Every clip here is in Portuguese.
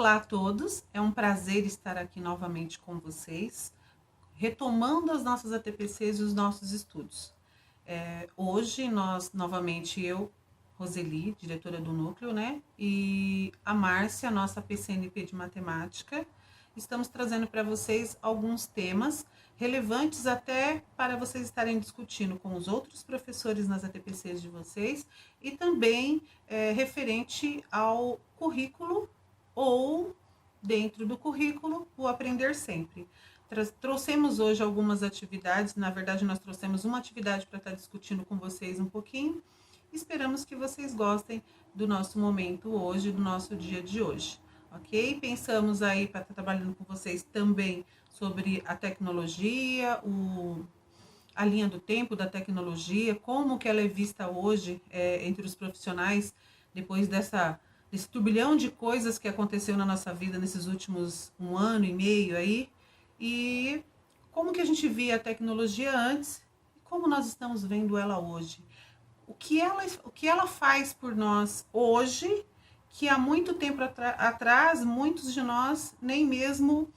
Olá a todos, é um prazer estar aqui novamente com vocês, retomando as nossas ATPCs e os nossos estudos. Hoje novamente eu, Roseli, diretora do núcleo, né, e a Márcia, nossa PCNP de matemática, estamos trazendo para vocês alguns temas relevantes até para vocês estarem discutindo com os outros professores nas ATPCs de vocês e também referente ao currículo ou dentro do currículo, o Aprender Sempre. Trouxemos hoje algumas atividades, na verdade nós trouxemos uma atividade para estar discutindo com vocês um pouquinho. Esperamos que vocês gostem do nosso momento hoje, do nosso dia de hoje, ok? Pensamos aí para estar trabalhando com vocês também sobre a tecnologia, a linha do tempo da tecnologia, como que ela é vista hoje entre os profissionais, depois desse turbilhão de coisas que aconteceu na nossa vida nesses últimos 1 ano e meio aí, e como que a gente via a tecnologia antes e como nós estamos vendo ela hoje. O que ela faz por nós hoje, que há muito tempo atrás, muitos de nós nem mesmo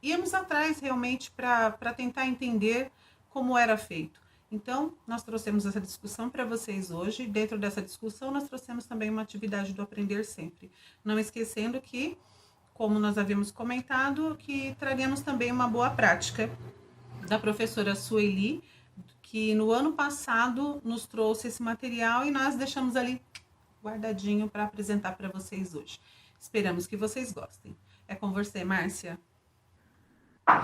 íamos atrás realmente para tentar entender como era feito. Então, nós trouxemos essa discussão para vocês hoje. Dentro dessa discussão, nós trouxemos também uma atividade do Aprender Sempre. Não esquecendo que, como nós havíamos comentado, que traríamos também uma boa prática da professora Sueli, que no ano passado nos trouxe esse material e nós deixamos ali guardadinho para apresentar para vocês hoje. Esperamos que vocês gostem. É com você, Márcia.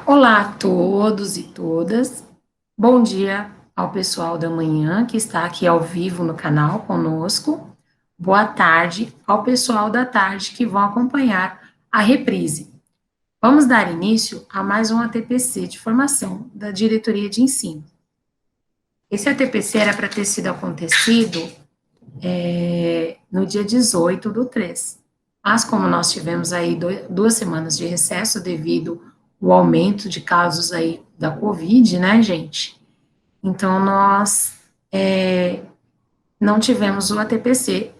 Olá a todos e todas. Bom dia ao pessoal da manhã que está aqui ao vivo no canal conosco. Boa tarde ao pessoal da tarde que vão acompanhar a reprise. Vamos dar início a mais um ATPC de formação da Diretoria de Ensino. Esse ATPC era para ter sido acontecido no dia 18/3. Mas como nós tivemos aí 2 semanas de recesso devido ao aumento de casos aí da Covid, né, gente? Então, nós não tivemos o ATPC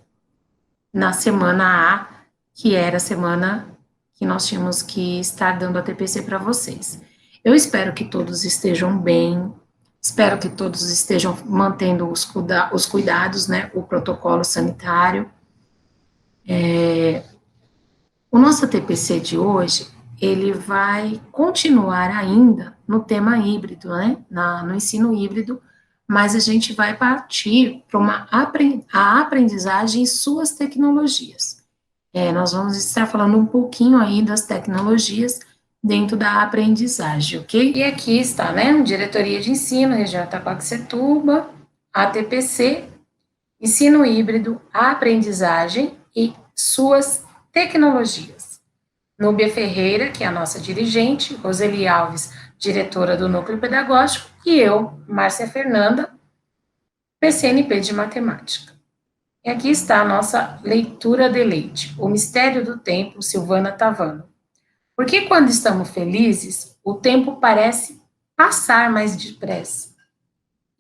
na semana A, que era a semana que nós tínhamos que estar dando ATPC para vocês. Eu espero que todos estejam bem, espero que todos estejam mantendo os cuidados, né, o protocolo sanitário. O nosso ATPC de hoje, ele vai continuar ainda no tema híbrido, né, no ensino híbrido, mas a gente vai partir para a aprendizagem e suas tecnologias. Nós vamos estar falando um pouquinho aí das tecnologias dentro da aprendizagem, ok? E aqui está, né, Diretoria de Ensino, Região Itaquaquecetuba, ATPC, Ensino Híbrido, Aprendizagem e suas tecnologias. Núbia Ferreira, que é a nossa dirigente, Roseli Alves, diretora do Núcleo Pedagógico, e eu, Márcia Fernanda, PCNP de Matemática. E aqui está a nossa leitura de leite, O Mistério do Tempo, Silvana Tavano. Porque quando estamos felizes, o tempo parece passar mais depressa.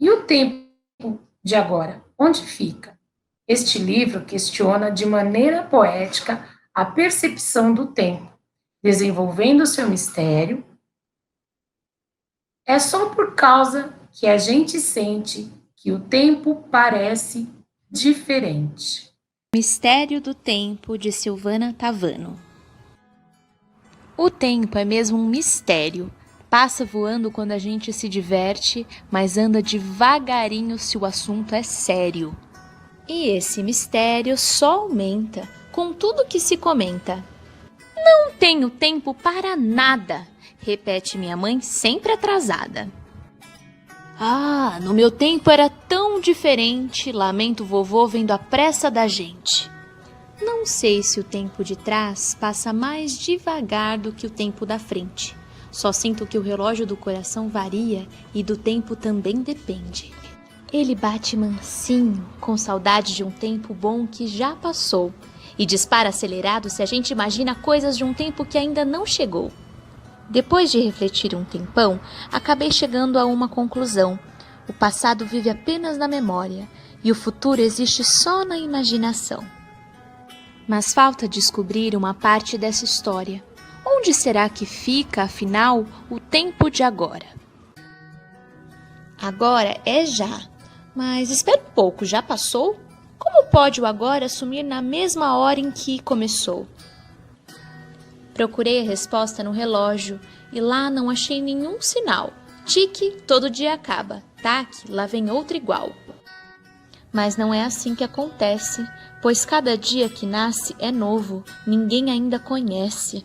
E o tempo de agora, onde fica? Este livro questiona de maneira poética a percepção do tempo, desenvolvendo seu mistério. É só por causa que a gente sente que o tempo parece diferente. Mistério do Tempo, de Silvana Tavano. O tempo é mesmo um mistério. Passa voando quando a gente se diverte, mas anda devagarinho se o assunto é sério. E esse mistério só aumenta com tudo que se comenta. Não tenho tempo para nada, repete minha mãe sempre atrasada. Ah, no meu tempo era tão diferente, lamento vovô vendo a pressa da gente. Não sei se o tempo de trás passa mais devagar do que o tempo da frente. Só sinto que o relógio do coração varia e do tempo também depende. Ele bate mansinho, com saudade de um tempo bom que já passou, e dispara acelerado se a gente imagina coisas de um tempo que ainda não chegou. Depois de refletir um tempão, acabei chegando a uma conclusão. O passado vive apenas na memória, e o futuro existe só na imaginação. Mas falta descobrir uma parte dessa história. Onde será que fica, afinal, o tempo de agora? Agora é já. Mas espera um pouco, já passou? Como pode o agora sumir na mesma hora em que começou? Procurei a resposta no relógio e lá não achei nenhum sinal. Tique, todo dia acaba. Taque, lá vem outro igual. Mas não é assim que acontece, pois cada dia que nasce é novo, ninguém ainda conhece.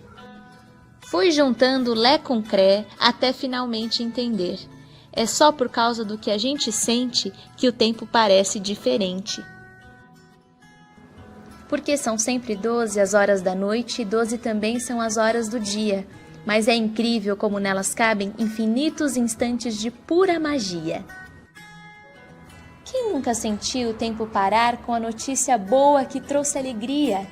Fui juntando lé com cré até finalmente entender. É só por causa do que a gente sente que o tempo parece diferente. Porque são sempre 12 as horas da noite e 12 também são as horas do dia. Mas é incrível como nelas cabem infinitos instantes de pura magia. Quem nunca sentiu o tempo parar com a notícia boa que trouxe alegria?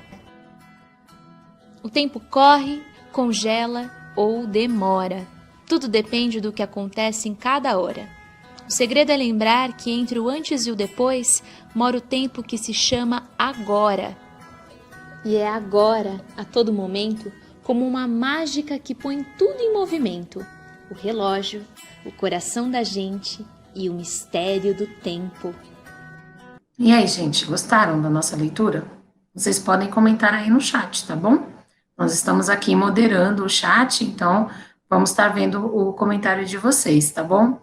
O tempo corre, congela ou demora. Tudo depende do que acontece em cada hora. O segredo é lembrar que entre o antes e o depois mora o tempo que se chama agora. E é agora, a todo momento, como uma mágica que põe tudo em movimento. O relógio, o coração da gente e o mistério do tempo. E aí, gente, gostaram da nossa leitura? Vocês podem comentar aí no chat, tá bom? Nós estamos aqui moderando o chat, então vamos estar vendo o comentário de vocês, tá bom?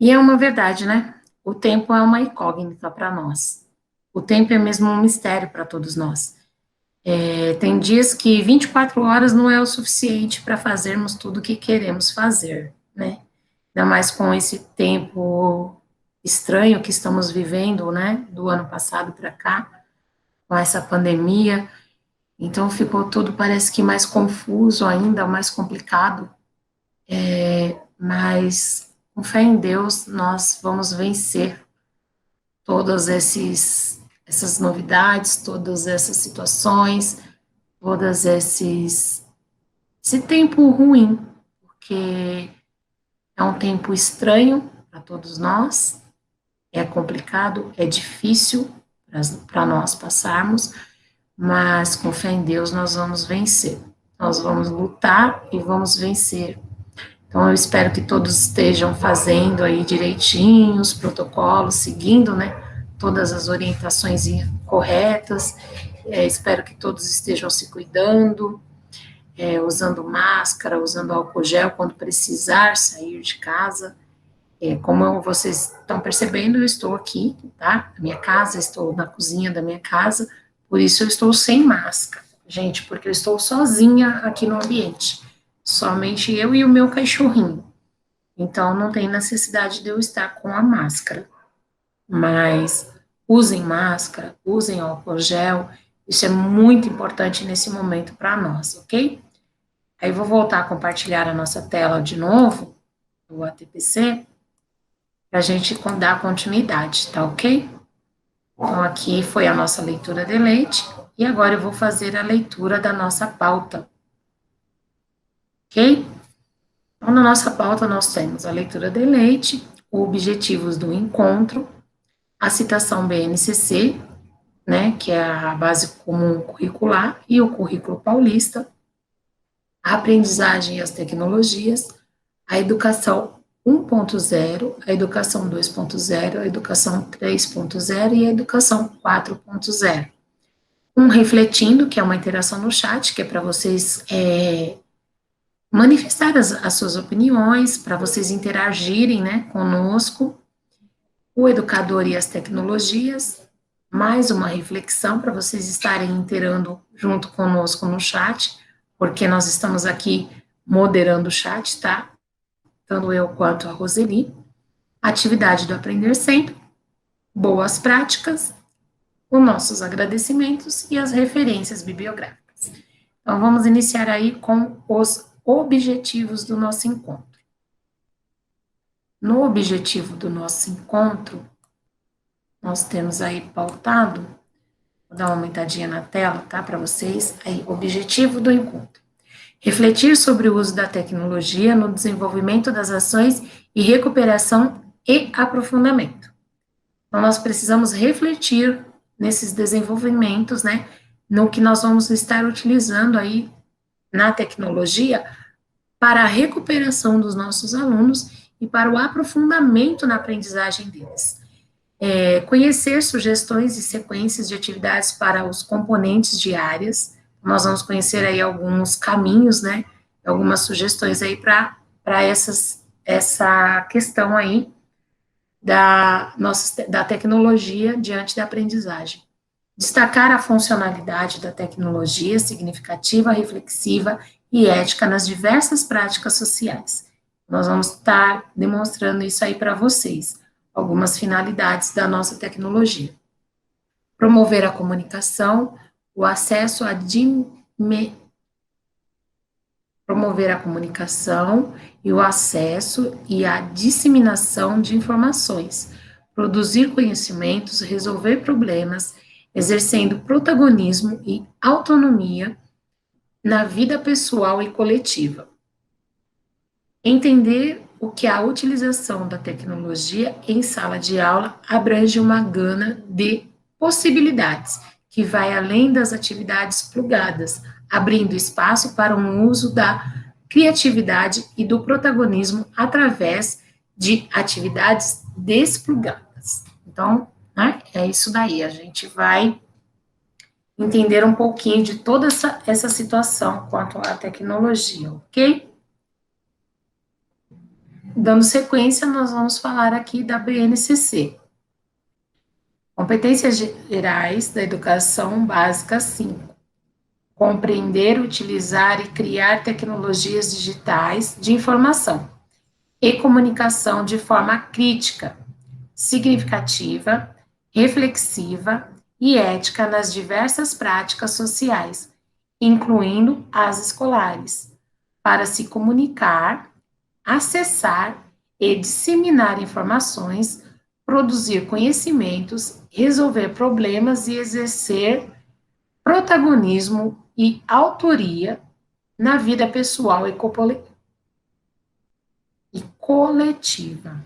E é uma verdade, né? O tempo é uma incógnita para nós. O tempo é mesmo um mistério para todos nós. Tem dias que 24 horas não é o suficiente para fazermos tudo o que queremos fazer, né? Ainda mais com esse tempo estranho que estamos vivendo, né? Do ano passado para cá, com essa pandemia. Então ficou tudo, parece que mais confuso ainda, mais complicado. Mas com fé em Deus, nós vamos vencer todas essas novidades, todas essas situações, todas esse tempo ruim, porque é um tempo estranho para todos nós, é complicado, é difícil para nós passarmos, mas com fé em Deus nós vamos vencer. Nós vamos lutar e vamos vencer. Então, eu espero que todos estejam fazendo aí direitinho os protocolos, seguindo, né, todas as orientações corretas. Espero que todos estejam se cuidando, usando máscara, usando álcool gel quando precisar sair de casa. Como vocês estão percebendo, eu estou aqui, tá? Na minha casa, estou na cozinha da minha casa, por isso eu estou sem máscara, gente, porque eu estou sozinha aqui no ambiente. Somente eu e o meu cachorrinho. Então, não tem necessidade de eu estar com a máscara. Mas usem máscara, usem álcool gel. Isso é muito importante nesse momento para nós, ok? Aí, vou voltar a compartilhar a nossa tela de novo, do ATPC, para a gente dar continuidade, tá ok? Então, aqui foi a nossa leitura de leite. E agora eu vou fazer a leitura da nossa pauta. Ok? Então, na nossa pauta, nós temos a leitura de leite, objetivos do encontro, a citação BNCC, né, que é a base comum curricular, e o currículo paulista, a aprendizagem e as tecnologias, a educação 1.0, a educação 2.0, a educação 3.0 e a educação 4.0. Refletindo, que é uma interação no chat, que é para vocês manifestar as suas opiniões, para vocês interagirem, né, conosco, o educador e as tecnologias, mais uma reflexão para vocês estarem interando junto conosco no chat, porque nós estamos aqui moderando o chat, tá? Tanto eu quanto a Roseli. Atividade do Aprender Sempre, boas práticas, os nossos agradecimentos e as referências bibliográficas. Então, vamos iniciar aí com os objetivos do nosso encontro. No objetivo do nosso encontro, nós temos aí pautado, vou dar uma aumentadinha na tela, tá, para vocês, aí, objetivo do encontro. Refletir sobre o uso da tecnologia no desenvolvimento das ações e recuperação e aprofundamento. Então, nós precisamos refletir nesses desenvolvimentos, né, no que nós vamos estar utilizando aí na tecnologia para a recuperação dos nossos alunos e para o aprofundamento na aprendizagem deles. Conhecer sugestões e sequências de atividades para os componentes de áreas. Nós vamos conhecer aí alguns caminhos, né, algumas sugestões aí para essa questão aí da tecnologia diante da aprendizagem. Destacar a funcionalidade da tecnologia significativa, reflexiva e ética nas diversas práticas sociais. Nós vamos estar demonstrando isso aí para vocês, algumas finalidades da nossa tecnologia. Promover a comunicação, o acesso a promover a comunicação e o acesso e a disseminação de informações, produzir conhecimentos, resolver problemas, exercendo protagonismo e autonomia na vida pessoal e coletiva. Entender o que a utilização da tecnologia em sala de aula abrange uma gama de possibilidades, que vai além das atividades plugadas, abrindo espaço para um uso da criatividade e do protagonismo através de atividades desplugadas. Então, né, é isso daí, a gente vai entender um pouquinho de toda essa situação quanto à tecnologia, ok? Dando sequência, nós vamos falar aqui da BNCC. Competências Gerais da Educação Básica 5. Compreender, utilizar e criar tecnologias digitais de informação e comunicação de forma crítica, significativa, reflexiva e ética nas diversas práticas sociais, incluindo as escolares, para se comunicar, acessar e disseminar informações, produzir conhecimentos, resolver problemas e exercer protagonismo e autoria na vida pessoal e coletiva.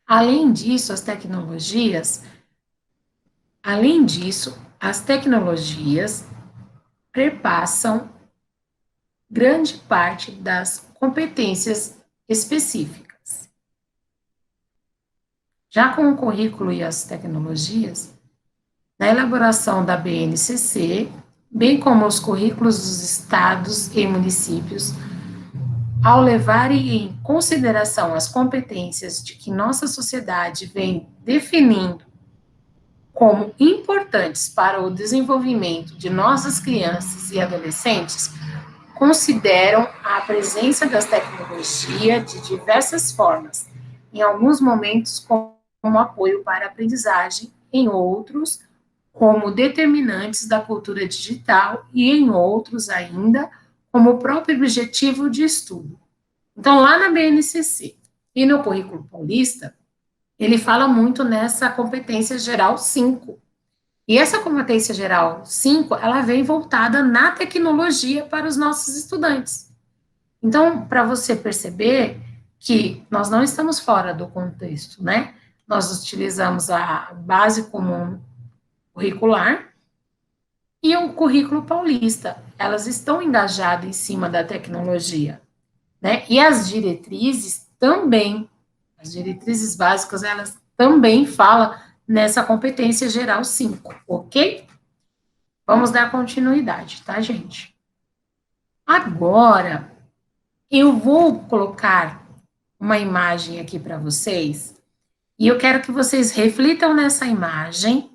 Além disso, as tecnologias perpassam grande parte das competências específicas. Já com o currículo e as tecnologias, na elaboração da BNCC, bem como os currículos dos estados e municípios, ao levarem em consideração as competências de que nossa sociedade vem definindo como importantes para o desenvolvimento de nossas crianças e adolescentes, consideram a presença das tecnologias de diversas formas, em alguns momentos como apoio para a aprendizagem, em outros como determinantes da cultura digital e em outros ainda como o próprio objetivo de estudo. Então, lá na BNCC e no currículo paulista, ele fala muito nessa competência geral 5. E essa competência geral 5, ela vem voltada na tecnologia para os nossos estudantes. Então, para você perceber que nós não estamos fora do contexto, né? Nós utilizamos a base comum curricular e o currículo paulista. Elas estão engajadas em cima da tecnologia, né? E as diretrizes também, as diretrizes básicas, elas também falam nessa competência geral 5, ok? Vamos dar continuidade, tá, gente? Agora, eu vou colocar uma imagem aqui para vocês, e eu quero que vocês reflitam nessa imagem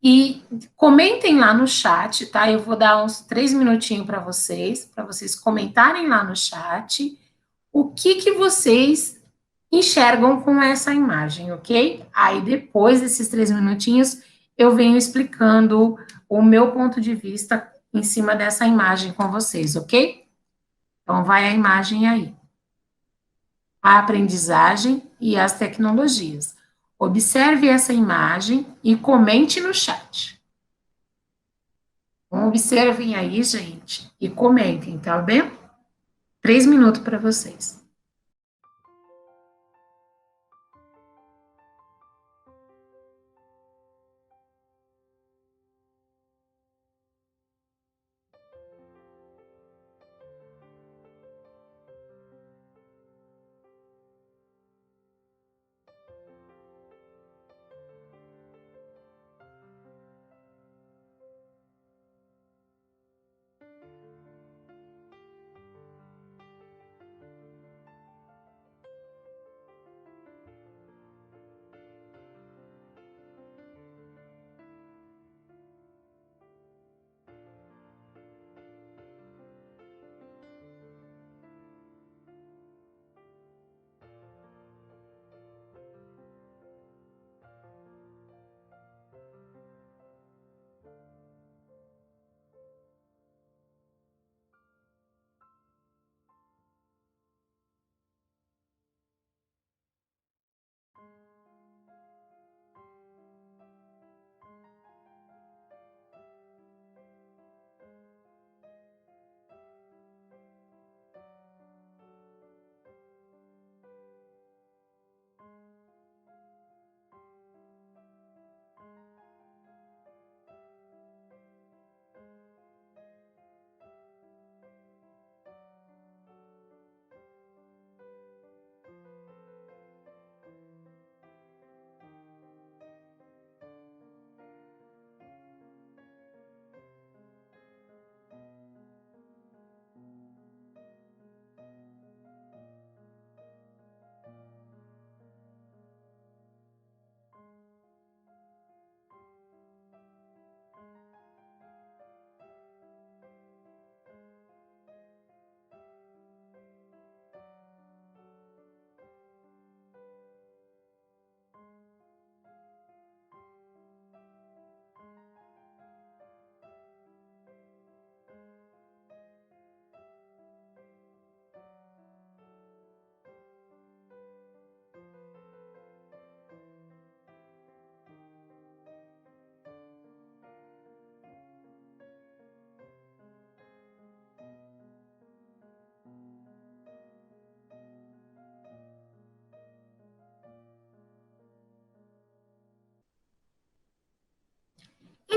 e comentem lá no chat, tá? Eu vou dar uns 3 minutinhos para vocês comentarem lá no chat o que vocês enxergam com essa imagem, ok? Aí, depois desses 3 minutinhos, eu venho explicando o meu ponto de vista em cima dessa imagem com vocês, ok? Então, vai a imagem aí. A aprendizagem e as tecnologias. Observe essa imagem e comente no chat. Então, observem aí, gente, e comentem, tá bem? 3 minutos para vocês.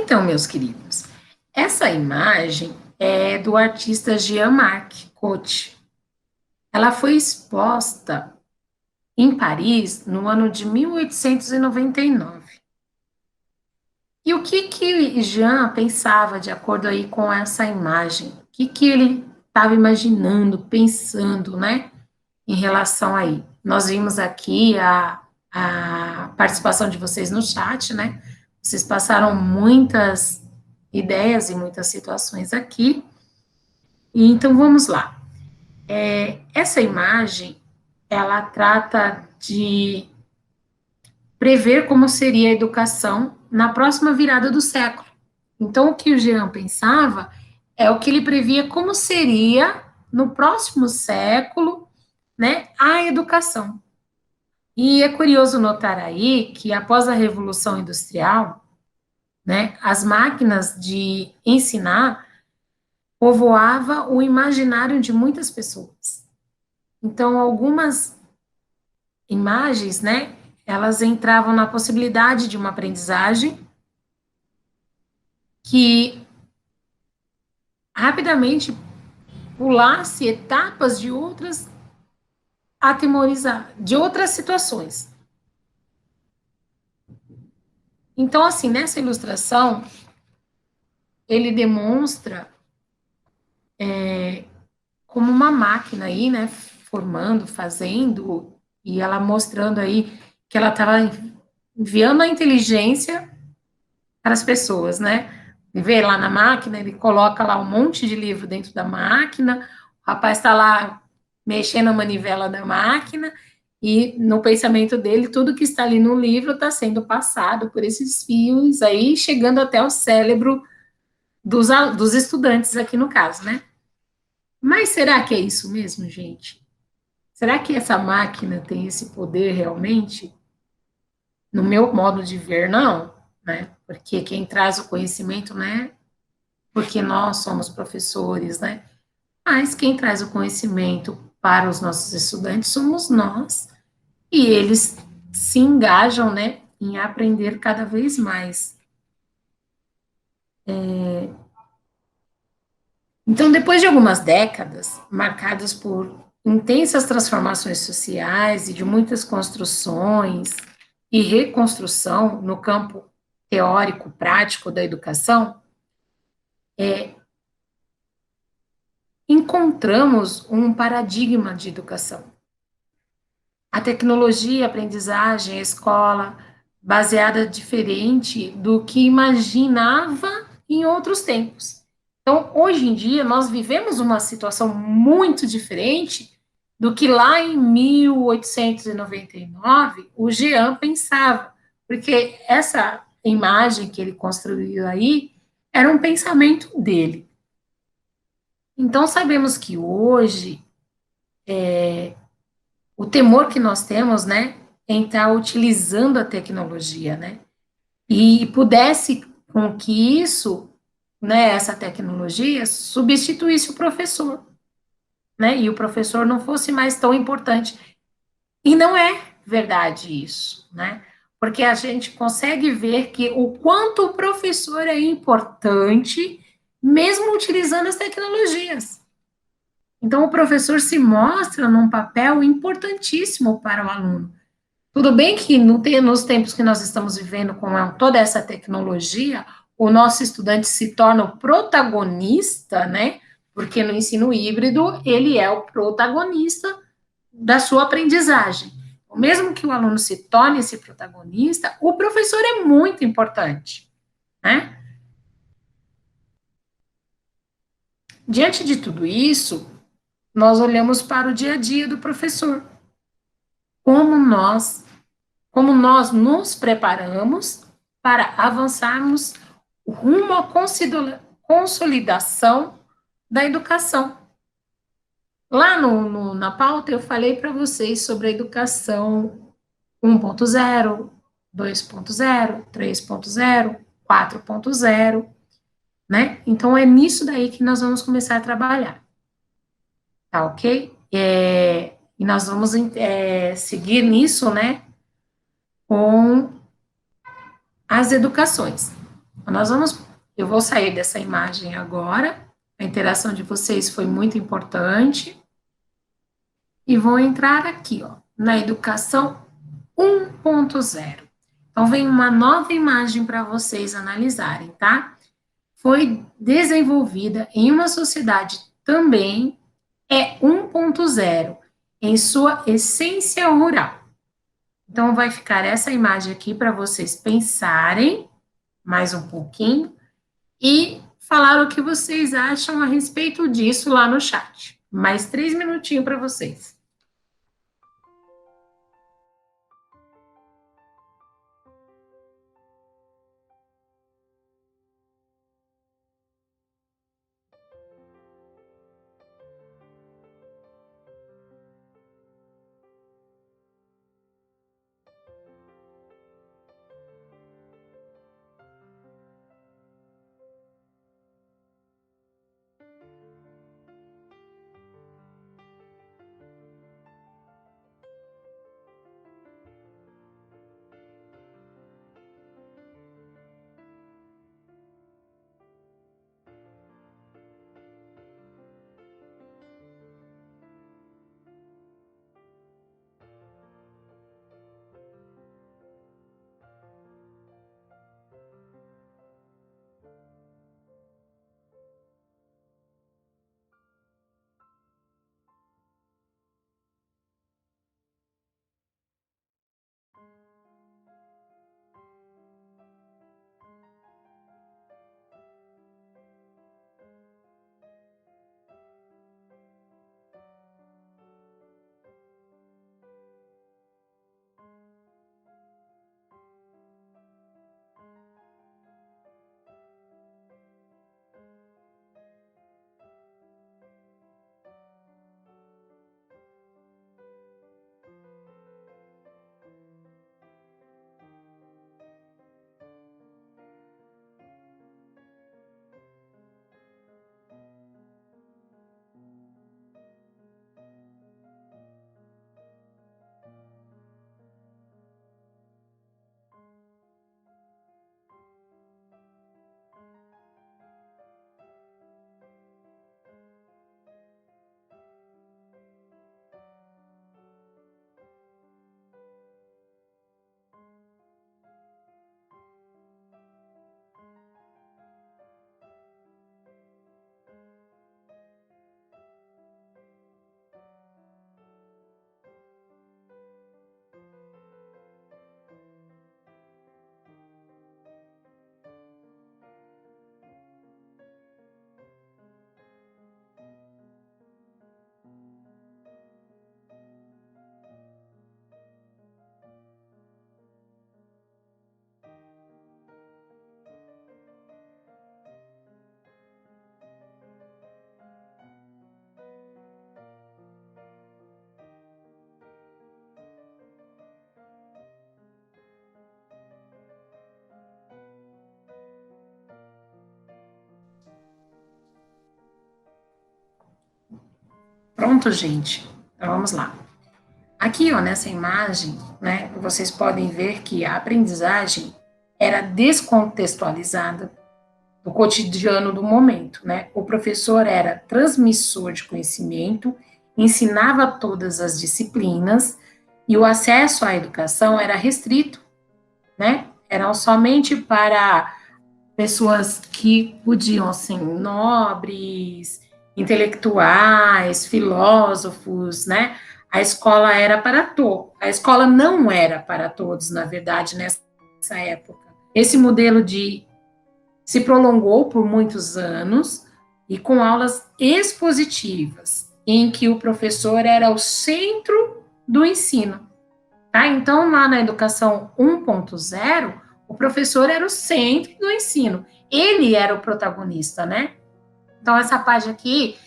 Então, meus queridos, essa imagem é do artista Jean-Marc Coty. Ela foi exposta em Paris no ano de 1899. E o que Jean pensava de acordo aí com essa imagem? O que ele estava imaginando, pensando, né, em relação aí? Nós vimos aqui a participação de vocês no chat, né? Vocês passaram muitas ideias e muitas situações aqui. E então, vamos lá. Essa imagem, ela trata de prever como seria a educação na próxima virada do século. Então, o que o Jean pensava é o que ele previa como seria no próximo século, né, a educação. E é curioso notar aí que após a Revolução Industrial, né, as máquinas de ensinar povoava o imaginário de muitas pessoas. Então, algumas imagens, né, elas entravam na possibilidade de uma aprendizagem que rapidamente pulasse etapas de outras de outras situações. Então, assim, nessa ilustração, ele demonstra como uma máquina aí, né, formando, fazendo, e ela mostrando aí que ela estava enviando a inteligência para as pessoas, né? Ele vê lá na máquina, ele coloca lá um monte de livro dentro da máquina, o rapaz está lá mexendo a manivela da máquina, e no pensamento dele, tudo que está ali no livro está sendo passado por esses fios aí, chegando até o cérebro dos estudantes aqui no caso, né? Mas será que é isso mesmo, gente? Será que essa máquina tem esse poder realmente? No meu modo de ver, não, né? Porque quem traz o conhecimento, né? Porque nós somos professores, né? Mas quem traz o conhecimento para os nossos estudantes somos nós. E eles se engajam, né? Em aprender cada vez mais. Então, depois de algumas décadas marcadas por intensas transformações sociais e de muitas construções e reconstrução no campo teórico, prático da educação, encontramos um paradigma de educação. A tecnologia, a aprendizagem, a escola, baseada diferente do que imaginava em outros tempos. Então, hoje em dia, nós vivemos uma situação muito diferente do que lá em 1899 o Jean pensava, porque essa imagem que ele construiu aí era um pensamento dele. Então, sabemos que hoje, o temor que nós temos, né, em estar utilizando a tecnologia, né, e pudesse com que isso, né, essa tecnologia substituísse o professor, né, e o professor não fosse mais tão importante. E não é verdade isso, né, porque a gente consegue ver que o quanto o professor é importante, mesmo utilizando as tecnologias. Então, o professor se mostra num papel importantíssimo para o aluno. Tudo bem que nos tempos que nós estamos vivendo com toda essa tecnologia, o nosso estudante se torna o protagonista, né? Porque no ensino híbrido, ele é o protagonista da sua aprendizagem. Mesmo que o aluno se torne esse protagonista, o professor é muito importante, né? Diante de tudo isso, nós olhamos para o dia a dia do professor. Como nós nos preparamos para avançarmos rumo à consolidação da educação. Lá na pauta eu falei para vocês sobre a educação 1.0, 2.0, 3.0, 4.0, né? Então é nisso daí que nós vamos começar a trabalhar. Tá ok? E nós vamos seguir nisso, né, com as educações, Eu vou sair dessa imagem agora, a interação de vocês foi muito importante, e vou entrar aqui, ó, na educação 1.0. Então, vem uma nova imagem para vocês analisarem, tá? Foi desenvolvida em uma sociedade também 1.0, em sua essência rural. Então, vai ficar essa imagem aqui para vocês pensarem mais um pouquinho e falar o que vocês acham a respeito disso lá no chat. Mais 3 minutinhos para vocês. Pronto, gente. Então, vamos lá. Aqui, ó, nessa imagem, né, vocês podem ver que a aprendizagem era descontextualizada do cotidiano do momento, né? O professor era transmissor de conhecimento, ensinava todas as disciplinas e o acesso à educação era restrito, né? Eram somente para pessoas que podiam ser nobres, intelectuais, filósofos, né? A escola era para todos. A escola não era para todos, na verdade, nessa época. Esse modelo se prolongou por muitos anos e com aulas expositivas, em que o professor era o centro do ensino. Tá? Então, lá na educação 1.0, o professor era o centro do ensino. Ele era o protagonista, né? Então, essa página aqui,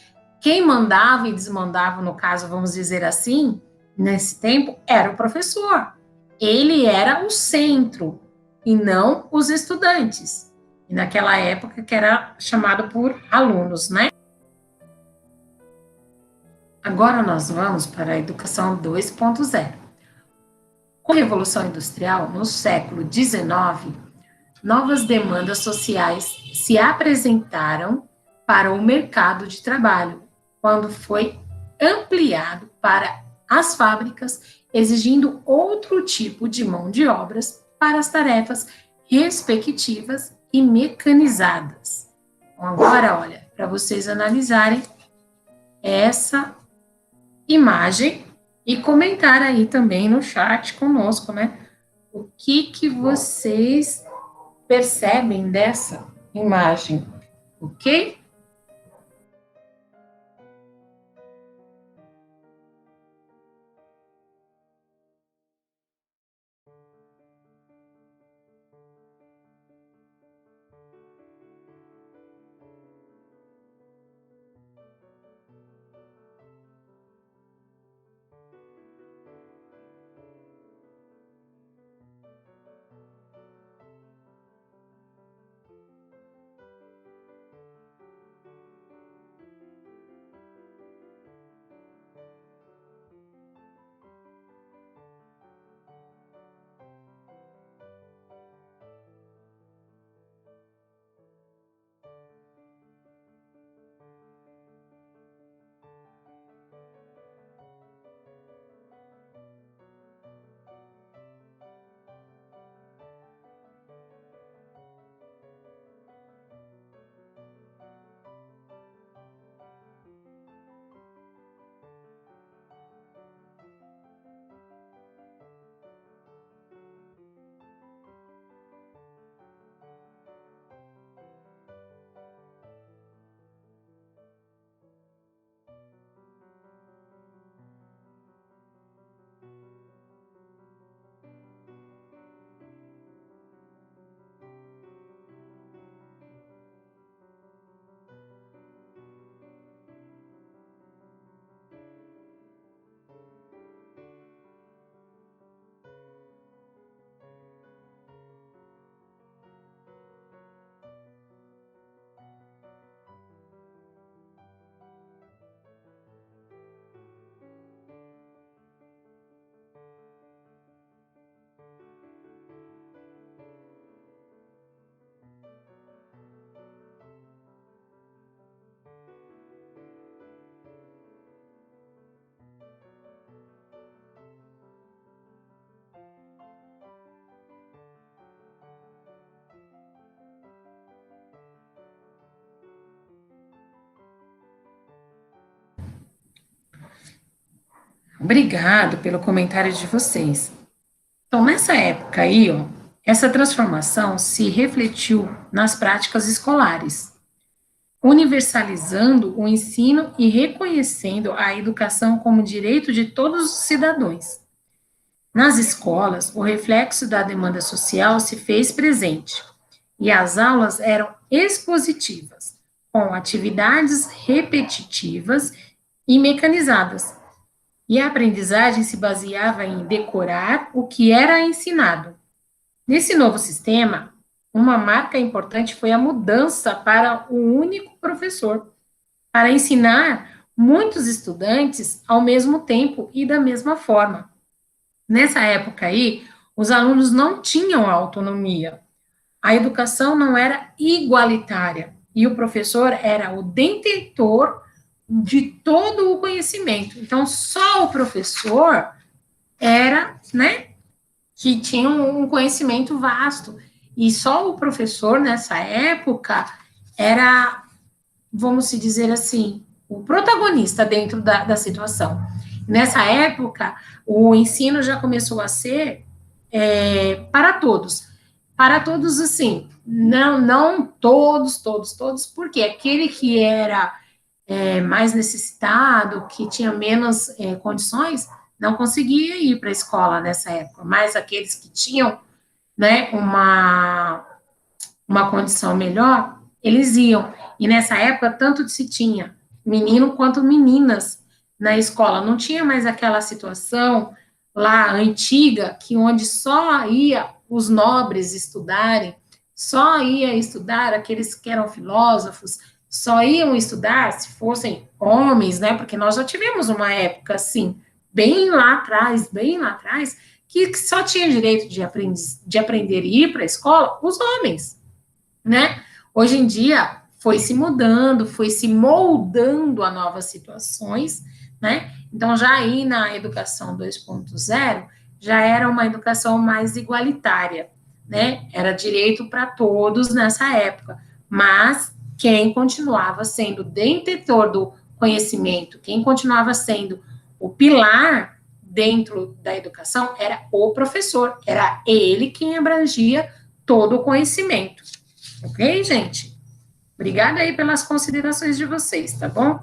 quem mandava e desmandava, no caso, vamos dizer assim, nesse tempo, era o professor. Ele era o centro, e não os estudantes. E naquela época, que era chamado por alunos, né? Agora nós vamos para a educação 2.0. Com a Revolução Industrial, no século XIX, novas demandas sociais se apresentaram para o mercado de trabalho, quando foi ampliado para as fábricas, exigindo outro tipo de mão de obras para as tarefas respectivas e mecanizadas. Então, agora, olha, para vocês analisarem essa imagem e comentar aí também no chat conosco, né? O que vocês percebem dessa imagem, ok? Obrigado pelo comentário de vocês. Então, nessa época aí, ó, essa transformação se refletiu nas práticas escolares, universalizando o ensino e reconhecendo a educação como direito de todos os cidadãos. Nas escolas, o reflexo da demanda social se fez presente, e as aulas eram expositivas, com atividades repetitivas e mecanizadas, e a aprendizagem se baseava em decorar o que era ensinado. Nesse novo sistema, uma marca importante foi a mudança para o único professor, para ensinar muitos estudantes ao mesmo tempo e da mesma forma. Nessa época aí, os alunos não tinham autonomia, a educação não era igualitária, e o professor era o detentor de todo o conhecimento. Então, só o professor era, né, que tinha um conhecimento vasto. E só o professor, nessa época, era, vamos se dizer assim, o protagonista dentro da situação. Nessa época, o ensino já começou a ser para todos. Para todos, assim, não todos, porque aquele que era mais necessitado, que tinha menos condições, não conseguia ir para a escola nessa época, mas aqueles que tinham, né, uma condição melhor, eles iam. E nessa época, tanto se tinha menino quanto meninas na escola. Não tinha mais aquela situação lá antiga, que onde só ia os nobres estudarem, só ia estudar aqueles que eram filósofos, só iam estudar se fossem homens, né? Porque nós já tivemos uma época assim, bem lá atrás, que só tinha direito de aprender e ir para a escola? Os homens, né? Hoje em dia, foi se mudando, foi se moldando a novas situações, né? Então, já aí na educação 2.0, já era uma educação mais igualitária, né? Era direito para todos nessa época, mas quem continuava sendo detentor do conhecimento, quem continuava sendo o pilar dentro da educação era o professor, era ele quem abrangia todo o conhecimento. Ok, gente? Obrigada aí pelas considerações de vocês, tá bom?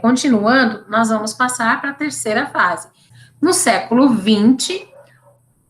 Continuando, nós vamos passar para a terceira fase. No século XX,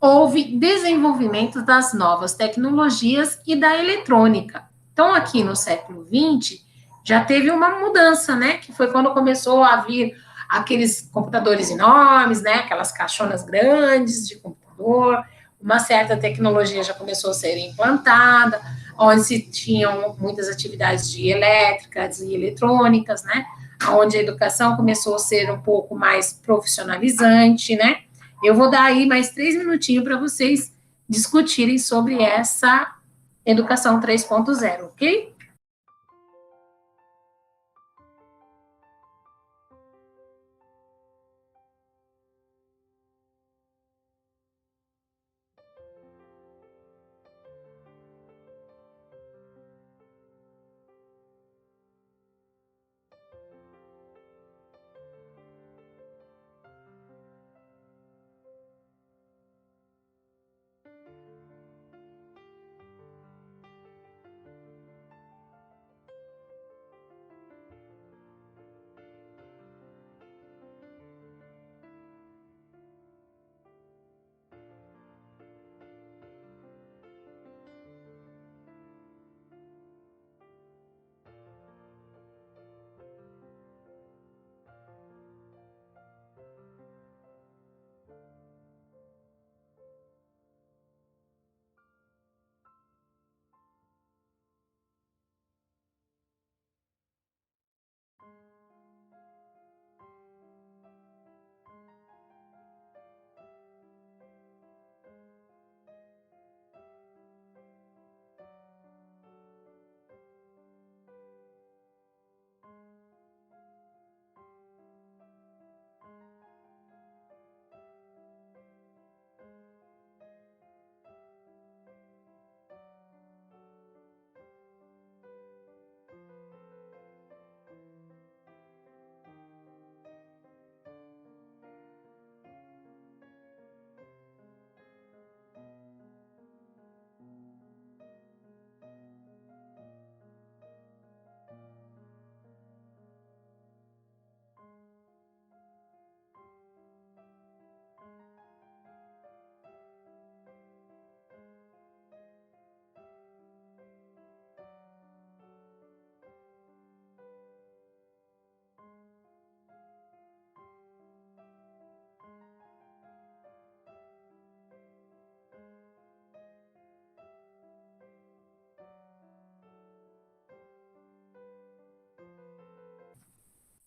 houve desenvolvimento das novas tecnologias e da eletrônica. Então, aqui no século XX, já teve uma mudança, né? Que foi quando começou a vir aqueles computadores enormes, né? Aquelas caixonas grandes de computador, uma certa tecnologia já começou a ser implantada, onde se tinham muitas atividades de elétricas e eletrônicas, né? Onde a educação começou a ser um pouco mais profissionalizante, né? Eu vou dar aí mais 3 minutinhos para vocês discutirem sobre essa educação 3.0, ok?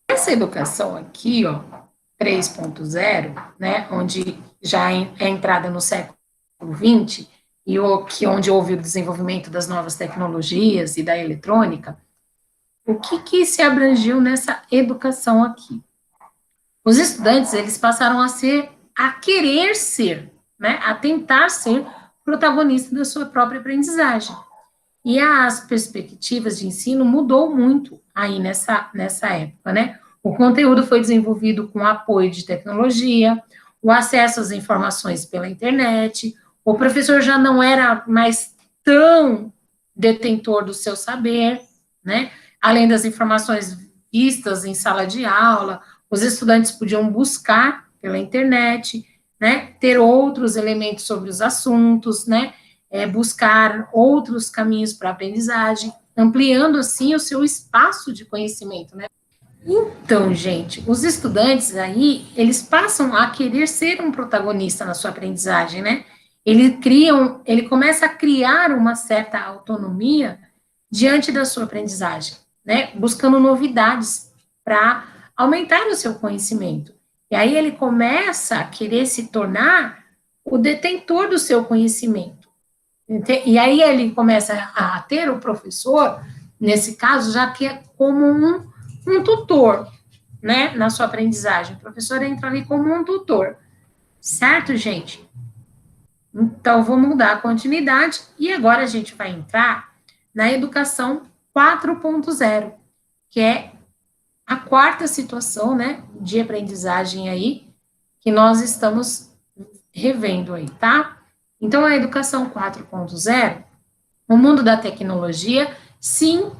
Essa educação aqui, ó, 3.0, né, onde já é entrada no século XX, e onde houve o desenvolvimento das novas tecnologias e da eletrônica, o que se abrangiu nessa educação aqui? Os estudantes, eles passaram a querer ser, né, a tentar ser protagonista da sua própria aprendizagem. E as perspectivas de ensino mudou muito aí nessa época, né? O conteúdo foi desenvolvido com apoio de tecnologia, o acesso às informações pela internet, o professor já não era mais tão detentor do seu saber, né? Além das informações vistas em sala de aula, os estudantes podiam buscar pela internet, né? Ter outros elementos sobre os assuntos, né? Buscar outros caminhos para a aprendizagem, ampliando, assim, o seu espaço de conhecimento, né? Então, gente, os estudantes aí, eles passam a querer ser um protagonista na sua aprendizagem, né? Ele começa a criar uma certa autonomia diante da sua aprendizagem, né? Buscando novidades para aumentar o seu conhecimento. E aí ele começa a querer se tornar o detentor do seu conhecimento. E aí ele começa a ter o professor, nesse caso, já que é como um tutor, né, na sua aprendizagem. O professor entra ali como um tutor, certo, gente? Então, vamos dar continuidade, e agora a gente vai entrar na educação 4.0, que é a quarta situação, né, de aprendizagem aí, que nós estamos revendo aí, tá? Então, a educação 4.0, o mundo da tecnologia, sim,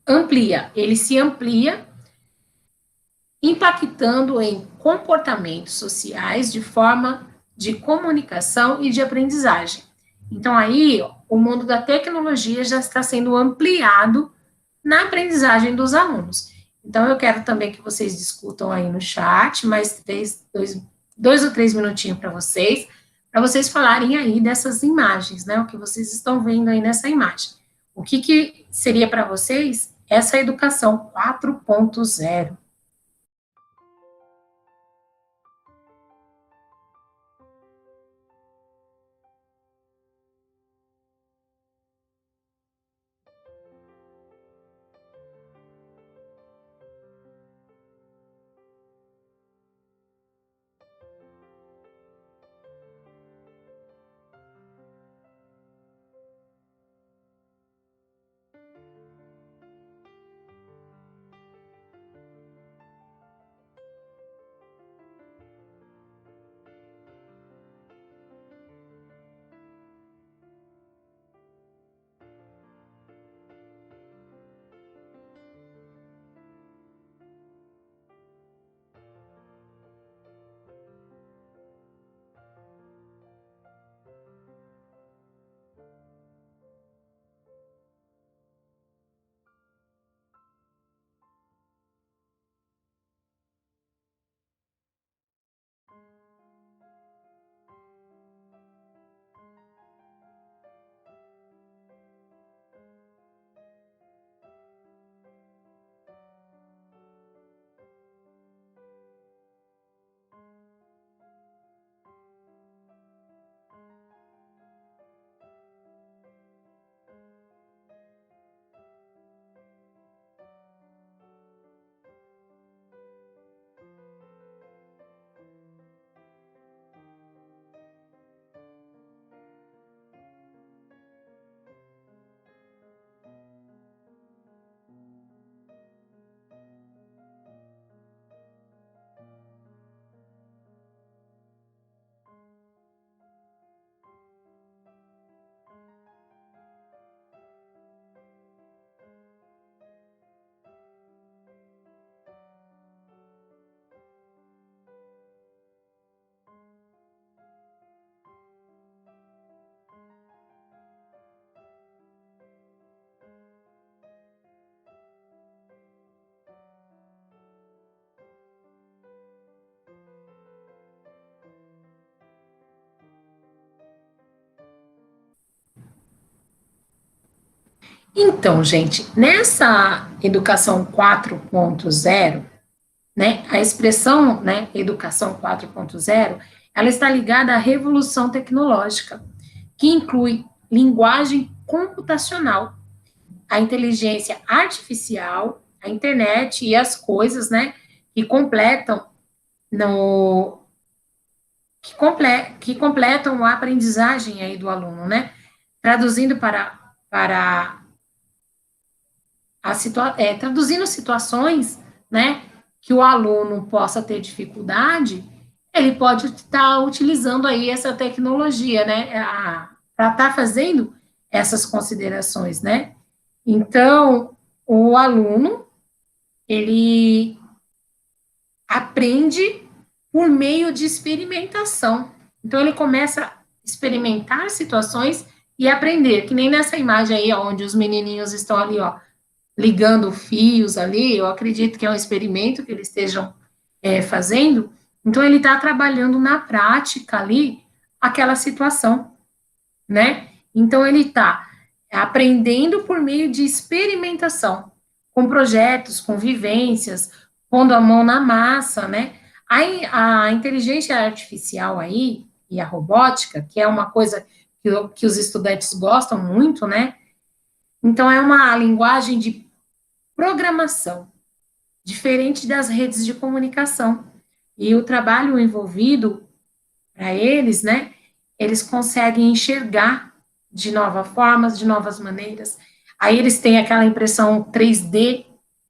amplia, ele se amplia, impactando em comportamentos sociais de forma de comunicação e de aprendizagem. Então, aí, o mundo da tecnologia já está sendo ampliado na aprendizagem dos alunos. Então, eu quero também que vocês discutam aí no chat, mais dois ou três minutinhos para vocês falarem aí dessas imagens, né? O que vocês estão vendo aí nessa imagem. O que seria para vocês essa educação 4.0? Então, gente, nessa educação 4.0, né, a expressão, né, educação 4.0, ela está ligada à revolução tecnológica, que inclui linguagem computacional, a inteligência artificial, a internet e as coisas, né, que completam no que completam a aprendizagem aí do aluno, né? Traduzindo para traduzindo situações, né, que o aluno possa ter dificuldade, ele pode estar utilizando aí essa tecnologia, né, para estar fazendo essas considerações, né. Então, o aluno, ele aprende por meio de experimentação. Então, ele começa a experimentar situações e aprender, que nem nessa imagem aí, onde os menininhos estão ali, ó, ligando fios ali, eu acredito que é um experimento que eles estejam fazendo, então ele está trabalhando na prática ali aquela situação, né? Então ele está aprendendo por meio de experimentação, com projetos, com vivências, pondo a mão na massa, né? A inteligência artificial aí, e a robótica, que é uma coisa que os estudantes gostam muito, né? Então, é uma linguagem de programação, diferente das redes de comunicação. E o trabalho envolvido, para eles, né? Eles conseguem enxergar de novas formas, de novas maneiras. Aí eles têm aquela impressão 3D,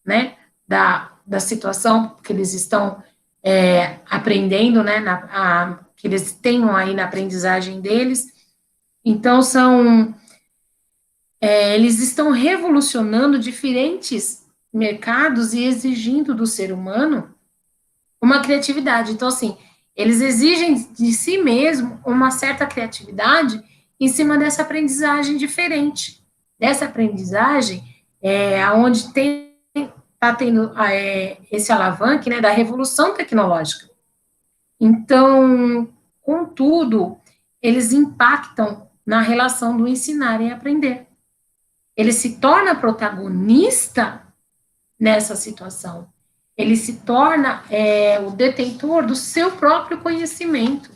né? Da situação que eles estão aprendendo, né? Que eles tenham aí na aprendizagem deles. Então, eles estão revolucionando diferentes mercados e exigindo do ser humano uma criatividade. Então, assim, eles exigem de si mesmo uma certa criatividade em cima dessa aprendizagem diferente. Dessa aprendizagem, onde está tendo esse alavanque, né, da revolução tecnológica. Então, contudo, eles impactam na relação do ensinar e aprender. Ele se torna protagonista nessa situação. Ele se torna o detentor do seu próprio conhecimento,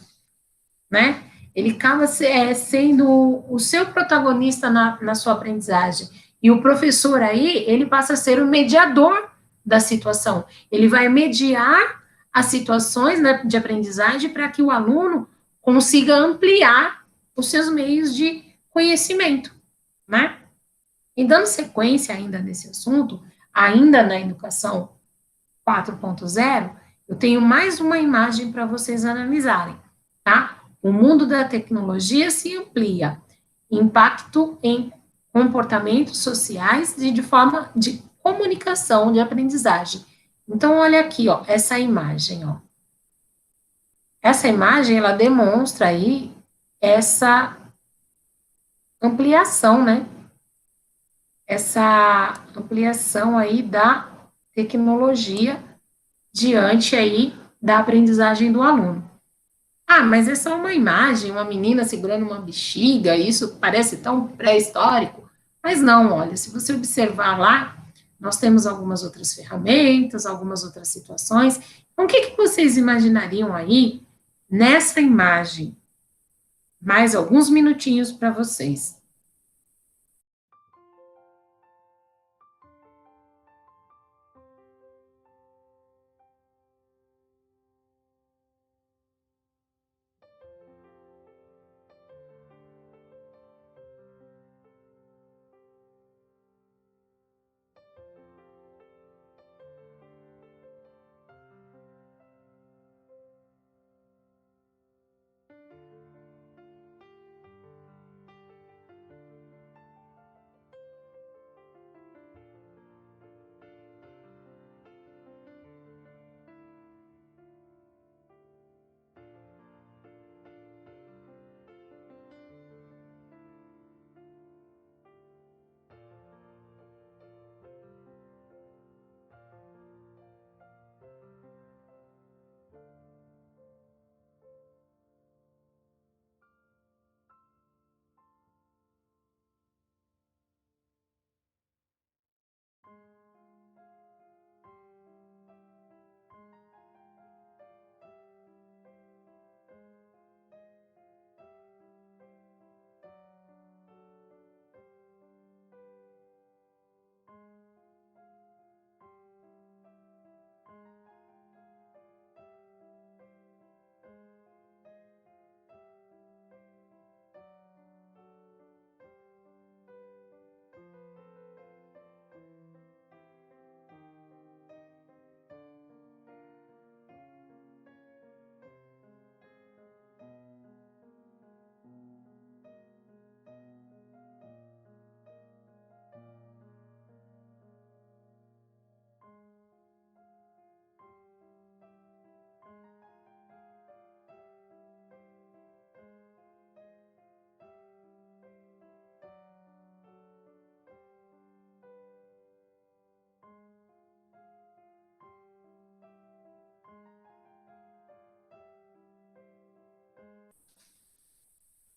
né? Ele acaba sendo o seu protagonista na sua aprendizagem. E o professor aí, ele passa a ser o mediador da situação. Ele vai mediar as situações, né, de aprendizagem para que o aluno consiga ampliar os seus meios de conhecimento, né? E dando sequência ainda nesse assunto, ainda na educação 4.0, eu tenho mais uma imagem para vocês analisarem, tá? O mundo da tecnologia se amplia, impacto em comportamentos sociais e de forma de comunicação, de aprendizagem. Então, olha aqui, ó, essa imagem, ó. Essa imagem, ela demonstra aí essa ampliação, né? Essa ampliação aí da tecnologia diante aí da aprendizagem do aluno. Ah, mas é só uma imagem, uma menina segurando uma bexiga, isso parece tão pré-histórico. Mas não, olha, se você observar lá, nós temos algumas outras ferramentas, algumas outras situações. Então, o que vocês imaginariam aí nessa imagem? Mais alguns minutinhos para vocês.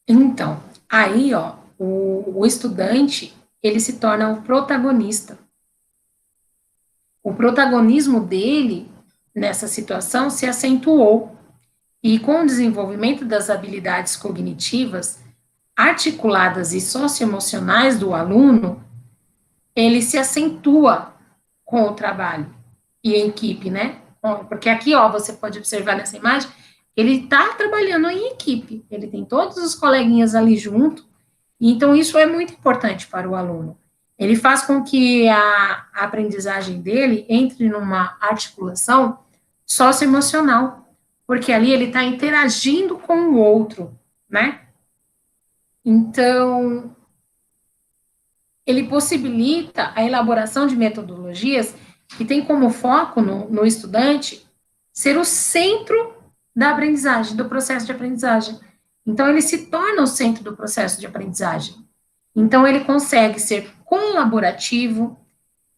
Então, aí, ó, o estudante, ele se torna o protagonista. O protagonismo dele nessa situação se acentuou. E com o desenvolvimento das habilidades cognitivas, articuladas e socioemocionais do aluno, ele se acentua com o trabalho e em equipe, né? Porque aqui, ó, você pode observar nessa imagem, ele está trabalhando em equipe, ele tem todos os coleguinhas ali junto, então isso é muito importante para o aluno. Ele faz com que a aprendizagem dele entre numa articulação socioemocional, porque ali ele está interagindo com o outro, né? Então, ele possibilita a elaboração de metodologias que tem como foco no estudante ser o centro da aprendizagem, do processo de aprendizagem. Então, ele se torna o centro do processo de aprendizagem. Então, ele consegue ser colaborativo,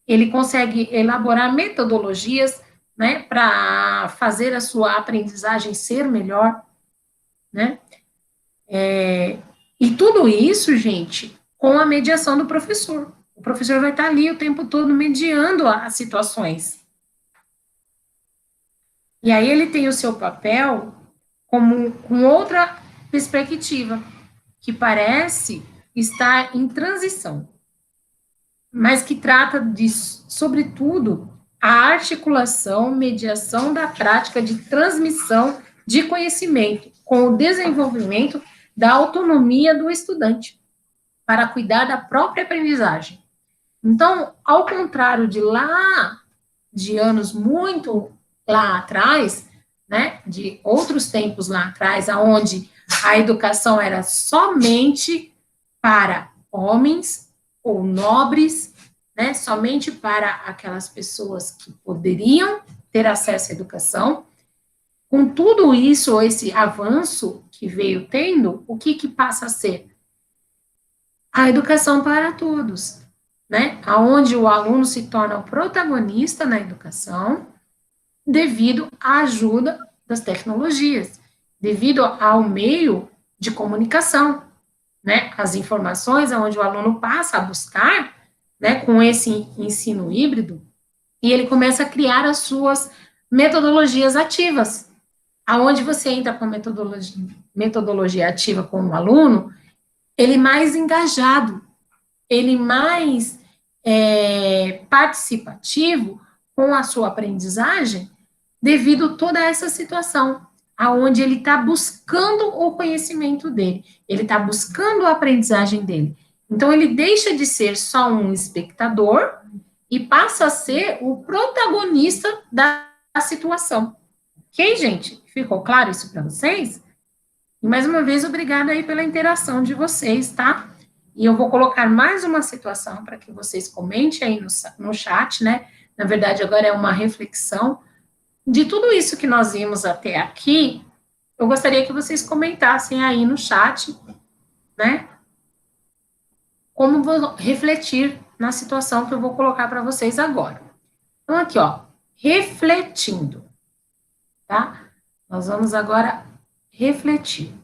ele consegue elaborar metodologias, né, para fazer a sua aprendizagem ser melhor, né? E tudo isso, gente, com a mediação do professor. O professor vai estar ali o tempo todo mediando as situações. E aí ele tem o seu papel como com outra perspectiva, que parece estar em transição, mas que trata de, sobretudo, a articulação, mediação da prática de transmissão de conhecimento com o desenvolvimento da autonomia do estudante para cuidar da própria aprendizagem. Então, ao contrário de lá, de anos muito lá atrás, né, de outros tempos lá atrás, aonde a educação era somente para homens ou nobres, né, somente para aquelas pessoas que poderiam ter acesso à educação. Com tudo isso, esse avanço que veio tendo, o que passa a ser? A educação para todos, né? Aonde o aluno se torna o protagonista na educação devido à ajuda das tecnologias, devido ao meio de comunicação, né? As informações aonde o aluno passa a buscar, né, com esse ensino híbrido, e ele começa a criar as suas metodologias ativas, aonde você entra com metodologia ativa com o aluno, ele mais engajado, ele mais participativo com a sua aprendizagem, devido a toda essa situação, aonde ele está buscando o conhecimento dele, ele está buscando a aprendizagem dele. Então, ele deixa de ser só um espectador e passa a ser o protagonista da situação. Ok, gente? Ficou claro isso para vocês? E mais uma vez, obrigada aí pela interação de vocês, tá? E eu vou colocar mais uma situação para que vocês comentem aí no chat, né? Na verdade, agora é uma reflexão. De tudo isso que nós vimos até aqui, eu gostaria que vocês comentassem aí no chat, né? Como vou refletir na situação que eu vou colocar para vocês agora. Então, aqui, ó, refletindo, tá? Nós vamos agora refletir.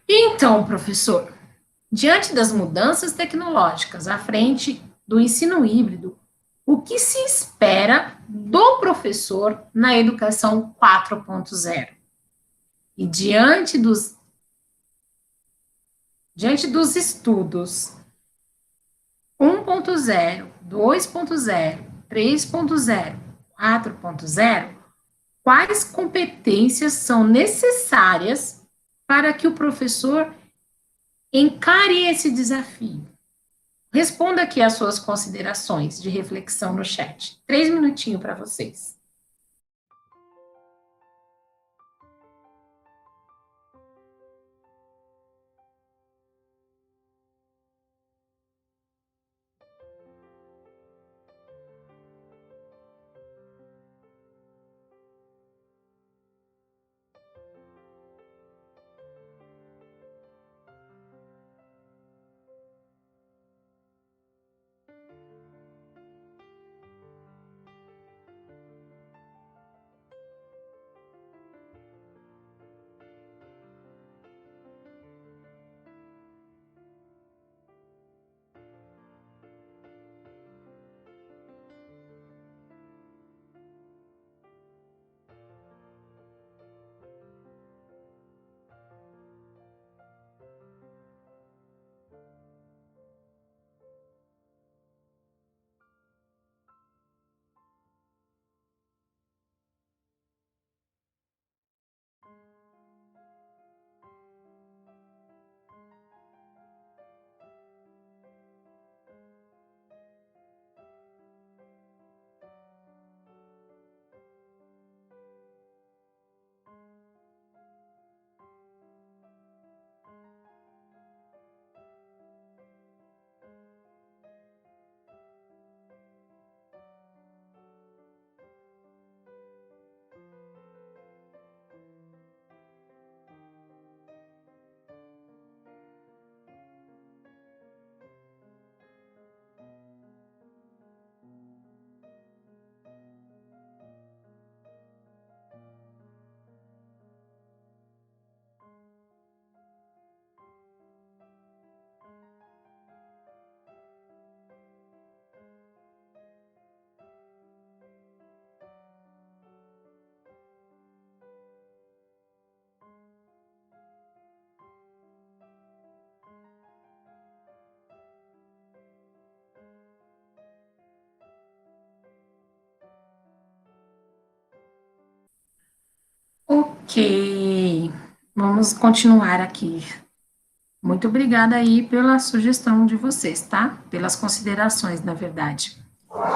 Então, professor, diante das mudanças tecnológicas à frente do ensino híbrido, o que se espera do professor na educação 4.0? E diante dos estudos 1.0, 2.0, 3.0, 4.0, quais competências são necessárias para que o professor encare esse desafio? Responda aqui as suas considerações de reflexão no chat. 3 minutinhos para vocês. Ok, vamos continuar aqui. Muito obrigada aí pela sugestão de vocês, tá? Pelas considerações, na verdade.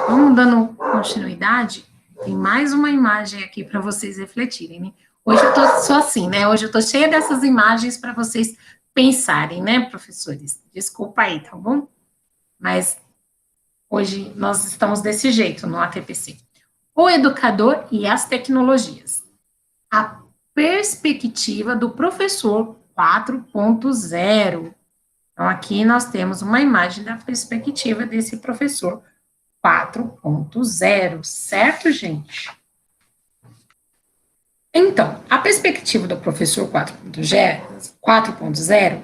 Vamos dando continuidade, tem mais uma imagem aqui para vocês refletirem, né? Hoje eu tô só assim, né? Hoje eu tô cheia dessas imagens para vocês pensarem, né, professores? Desculpa aí, tá bom? Mas hoje nós estamos desse jeito no ATPC. O educador e as tecnologias. A perspectiva do professor 4.0. Então, aqui nós temos uma imagem da perspectiva desse professor 4.0, certo, gente? Então, a perspectiva do professor 4.0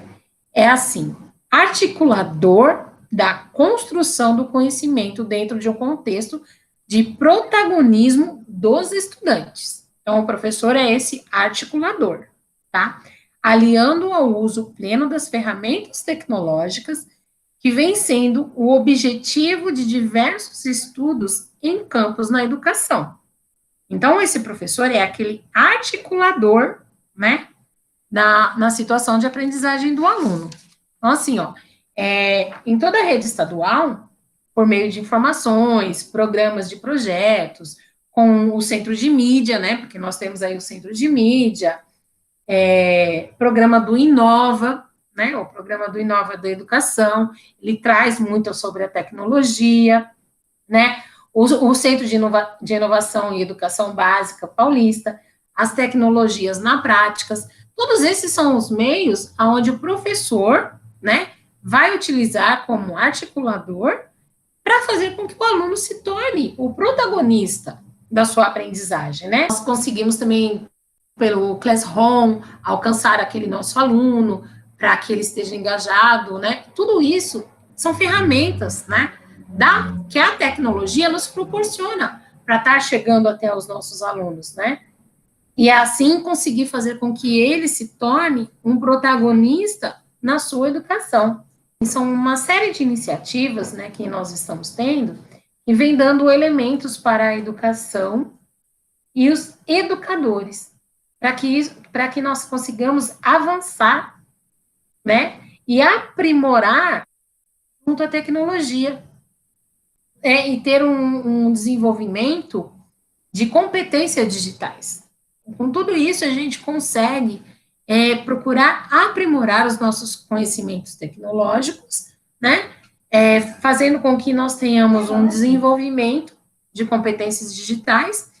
é assim, articulador da construção do conhecimento dentro de um contexto de protagonismo dos estudantes. Então, o professor é esse articulador, tá? Aliando ao uso pleno das ferramentas tecnológicas, que vem sendo o objetivo de diversos estudos em campos na educação. Então, esse professor é aquele articulador, né, na situação de aprendizagem do aluno. Então, assim, ó, em toda a rede estadual, por meio de informações, programas de projetos, com o centro de mídia, né, porque nós temos aí o centro de mídia, programa do Inova, né, o programa do Inova da Educação, ele traz muito sobre a tecnologia, né, o Centro de Inovação e Educação Básica Paulista, as tecnologias na práticas, todos esses são os meios onde o professor, né, vai utilizar como articulador para fazer com que o aluno se torne o protagonista da sua aprendizagem, né? Nós conseguimos também, pelo Classroom, alcançar aquele nosso aluno, para que ele esteja engajado, né? Tudo isso são ferramentas, né? Que a tecnologia nos proporciona para estar chegando até os nossos alunos, né? E assim conseguir fazer com que ele se torne um protagonista na sua educação. E são uma série de iniciativas, né, que nós estamos tendo, e vem dando elementos para a educação e os educadores, para que nós consigamos avançar, né, e aprimorar junto à tecnologia, e ter um desenvolvimento de competências digitais. Com tudo isso, a gente consegue procurar aprimorar os nossos conhecimentos tecnológicos, né? Fazendo com que nós tenhamos um desenvolvimento de competências digitais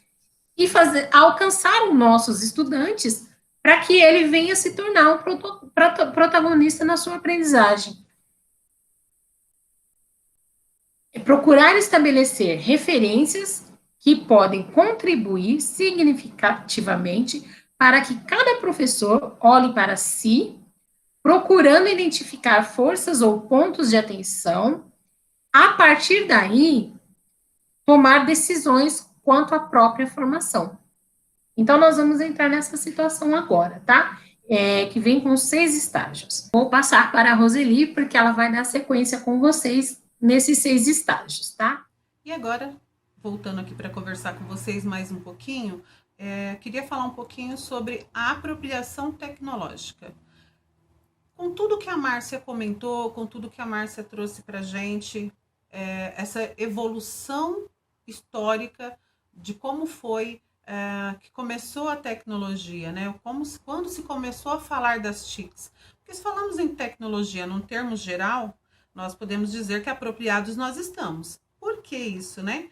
e alcançar os nossos estudantes para que ele venha se tornar um protagonista na sua aprendizagem. Procurar estabelecer referências que podem contribuir significativamente para que cada professor olhe para si, procurando identificar forças ou pontos de atenção, a partir daí, tomar decisões quanto à própria formação. Então, nós vamos entrar nessa situação agora, tá? Que vem com 6 estágios. Vou passar para a Roseli, porque ela vai dar sequência com vocês nesses 6 estágios, tá? E agora, voltando aqui para conversar com vocês mais um pouquinho, queria falar um pouquinho sobre a apropriação tecnológica. Com tudo que a Márcia comentou, com tudo que a Márcia trouxe para a gente, essa evolução histórica de como foi que começou a tecnologia, né? Quando se começou a falar das TICs. Porque se falamos em tecnologia num termo geral, nós podemos dizer que apropriados nós estamos. Por que isso, né?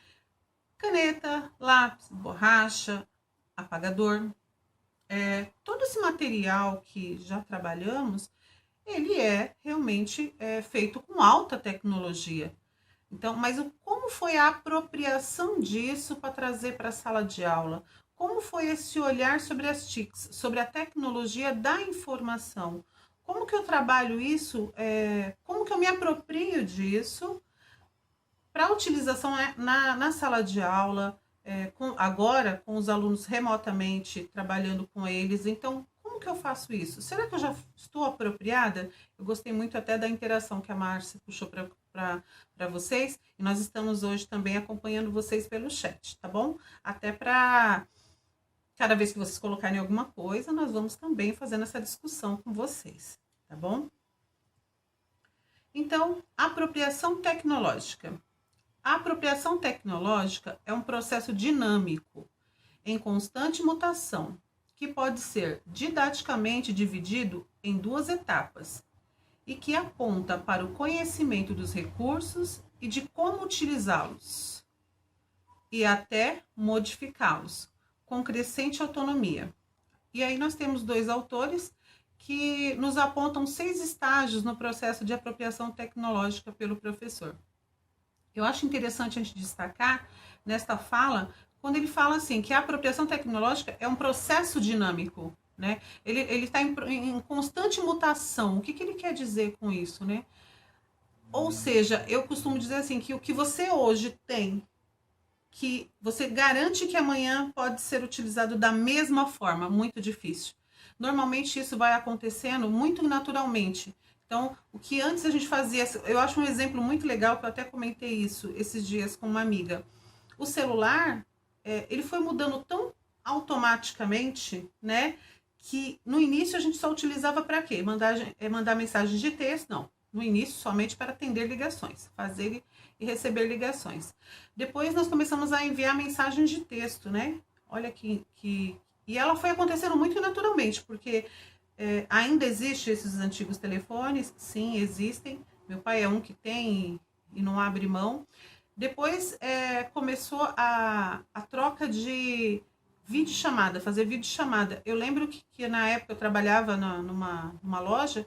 Caneta, lápis, borracha, apagador, todo esse material que já trabalhamos, ele é realmente feito com alta tecnologia. Então, mas como foi a apropriação disso para trazer para a sala de aula? Como foi esse olhar sobre as TICs, sobre a tecnologia da informação? Como que eu trabalho isso? Como que eu me aproprio disso para utilização na sala de aula, agora com os alunos remotamente, trabalhando com eles? Então, como que eu faço isso? Será que eu já estou apropriada? Eu gostei muito até da interação que a Márcia puxou para vocês, e nós estamos hoje também acompanhando vocês pelo chat, tá bom? Até para cada vez que vocês colocarem alguma coisa, nós vamos também fazendo essa discussão com vocês, tá bom? Então, apropriação tecnológica. A apropriação tecnológica é um processo dinâmico, em constante mutação, que pode ser didaticamente dividido em 2 etapas e que aponta para o conhecimento dos recursos e de como utilizá-los e até modificá-los, com crescente autonomia. E aí nós temos 2 autores que nos apontam 6 estágios no processo de apropriação tecnológica pelo professor. Eu acho interessante a gente destacar nesta fala, quando ele fala assim, que a apropriação tecnológica é um processo dinâmico, né? Ele está em constante mutação. O que ele quer dizer com isso, né? Ou seja, eu costumo dizer assim, que o que você hoje tem, que você garante que amanhã pode ser utilizado da mesma forma, muito difícil. Normalmente isso vai acontecendo muito naturalmente. Então, o que antes a gente fazia, eu acho um exemplo muito legal, que eu até comentei isso esses dias com uma amiga. O celular, ele foi mudando tão automaticamente, né, que no início a gente só utilizava para quê? Mandar mensagens de texto? Não. No início, somente para atender ligações, fazer e receber ligações. Depois nós começamos a enviar mensagens de texto, né? Olha que... E ela foi acontecendo muito naturalmente, porque ainda existem esses antigos telefones, sim, existem. Meu pai é um que tem e não abre mão. Depois começou a troca de videochamada, fazer videochamada. Eu lembro que na época eu trabalhava numa loja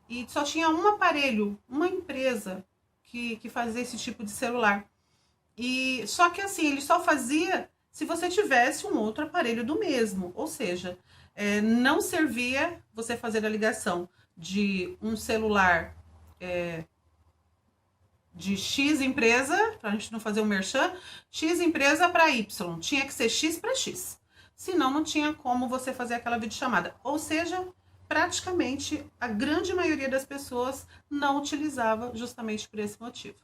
e só tinha um aparelho, uma empresa que fazia esse tipo de celular. E só que assim, ele só fazia se você tivesse um outro aparelho do mesmo, ou seja, não servia você fazer a ligação de um celular de X empresa, para a gente não fazer um merchan, X empresa para Y, tinha que ser X para X, senão não tinha como você fazer aquela videochamada, ou seja, praticamente a grande maioria das pessoas não utilizava justamente por esse motivo.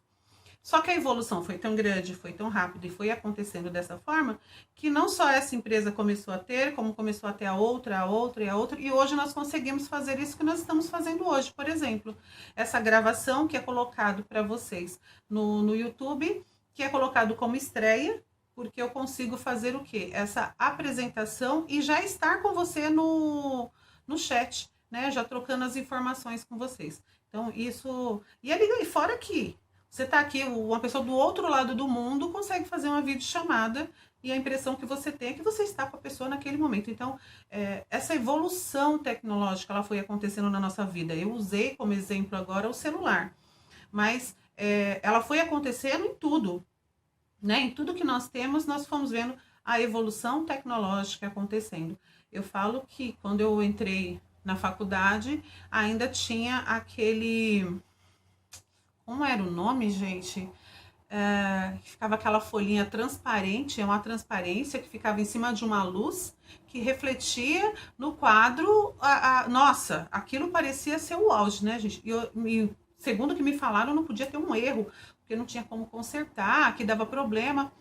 Só que a evolução foi tão grande, foi tão rápida e foi acontecendo dessa forma, que não só essa empresa começou a ter, como começou a ter a outra, e hoje nós conseguimos fazer isso que nós estamos fazendo hoje. Por exemplo, essa gravação que é colocado para vocês no YouTube, que é colocado como estreia, porque eu consigo fazer o quê? Essa apresentação e já estar com você no chat, né? Já trocando as informações com vocês. Então, isso... E fora que você está aqui, uma pessoa do outro lado do mundo consegue fazer uma videochamada e a impressão que você tem é que você está com a pessoa naquele momento. Então, essa evolução tecnológica, ela foi acontecendo na nossa vida. Eu usei como exemplo agora o celular, mas ela foi acontecendo em tudo, né? Em tudo que nós temos, nós fomos vendo a evolução tecnológica acontecendo. Eu falo que quando eu entrei na faculdade, ainda tinha aquele... Como era o nome, gente? Ficava aquela folhinha transparente, uma transparência que ficava em cima de uma luz que refletia no quadro. Nossa, aquilo parecia ser o auge, né, gente? E segundo o que me falaram, não podia ter um erro, porque não tinha como consertar, que dava problema.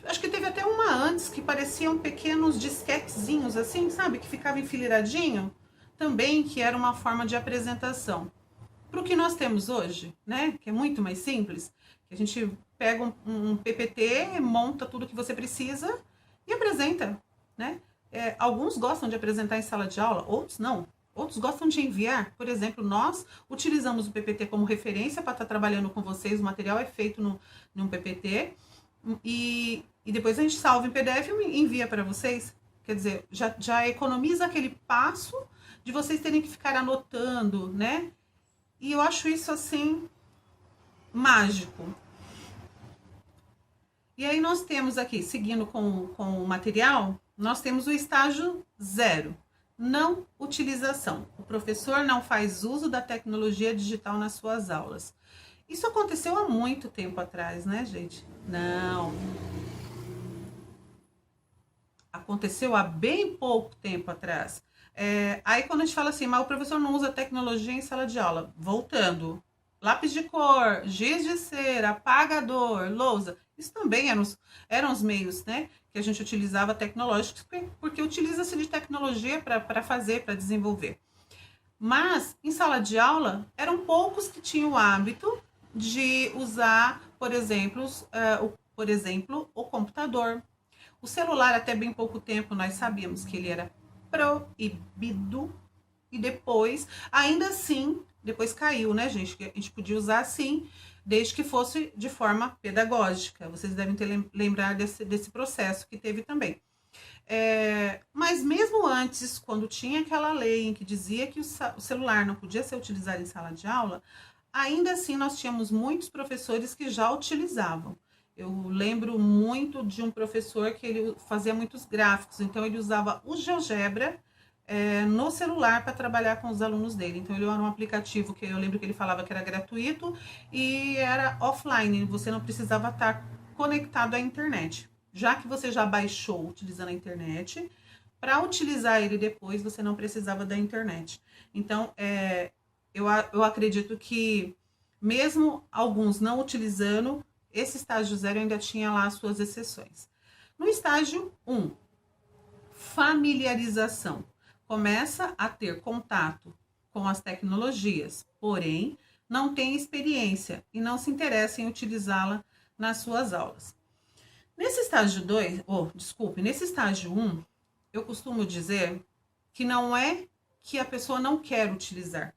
Acho que teve até uma antes que pareciam pequenos disquetezinhos, assim, sabe? Que ficava enfileiradinho. Também que era uma forma de apresentação. Para o que nós temos hoje, né, que é muito mais simples, que a gente pega um PPT, monta tudo que você precisa e apresenta, né? Alguns gostam de apresentar em sala de aula, outros não. Outros gostam de enviar. Por exemplo, nós utilizamos o PPT como referência para estar trabalhando com vocês, o material é feito num PPT e depois a gente salva em PDF e envia para vocês. Quer dizer, já economiza aquele passo de vocês terem que ficar anotando, né? E eu acho isso, assim, mágico. E aí nós temos aqui, seguindo com o material, nós temos o estágio 0, não utilização. O professor não faz uso da tecnologia digital nas suas aulas. Isso aconteceu há muito tempo atrás, né, gente? Não. Aconteceu há bem pouco tempo atrás. Aí quando a gente fala assim, mas o professor não usa tecnologia em sala de aula, voltando, lápis de cor, giz de cera, apagador, lousa. Isso também eram os meios, né, que a gente utilizava tecnológicos, porque utiliza-se de tecnologia para fazer, para desenvolver. Mas, em sala de aula, eram poucos que tinham o hábito de usar, por exemplo, o computador. O celular, até bem pouco tempo, nós sabíamos que ele era proibido. E depois, ainda assim, depois caiu, né, gente? Que a gente podia usar sim, desde que fosse de forma pedagógica. Vocês devem ter lembrar desse processo que teve também. Mas mesmo antes, quando tinha aquela lei em que dizia que o celular não podia ser utilizado em sala de aula, ainda assim nós tínhamos muitos professores que já utilizavam. Eu lembro muito de um professor que ele fazia muitos gráficos, então ele usava o GeoGebra no celular para trabalhar com os alunos dele. Então ele era um aplicativo que eu lembro que ele falava que era gratuito e era offline, você não precisava estar conectado à internet. Já que você já baixou utilizando a internet, para utilizar ele depois você não precisava da internet. Então, eu acredito que mesmo alguns não utilizando, esse estágio 0 ainda tinha lá as suas exceções. No estágio 1, familiarização. Começa a ter contato com as tecnologias, porém não tem experiência e não se interessa em utilizá-la nas suas aulas. Nesse estágio 2, nesse estágio 1, eu costumo dizer que não é que a pessoa não quer utilizar.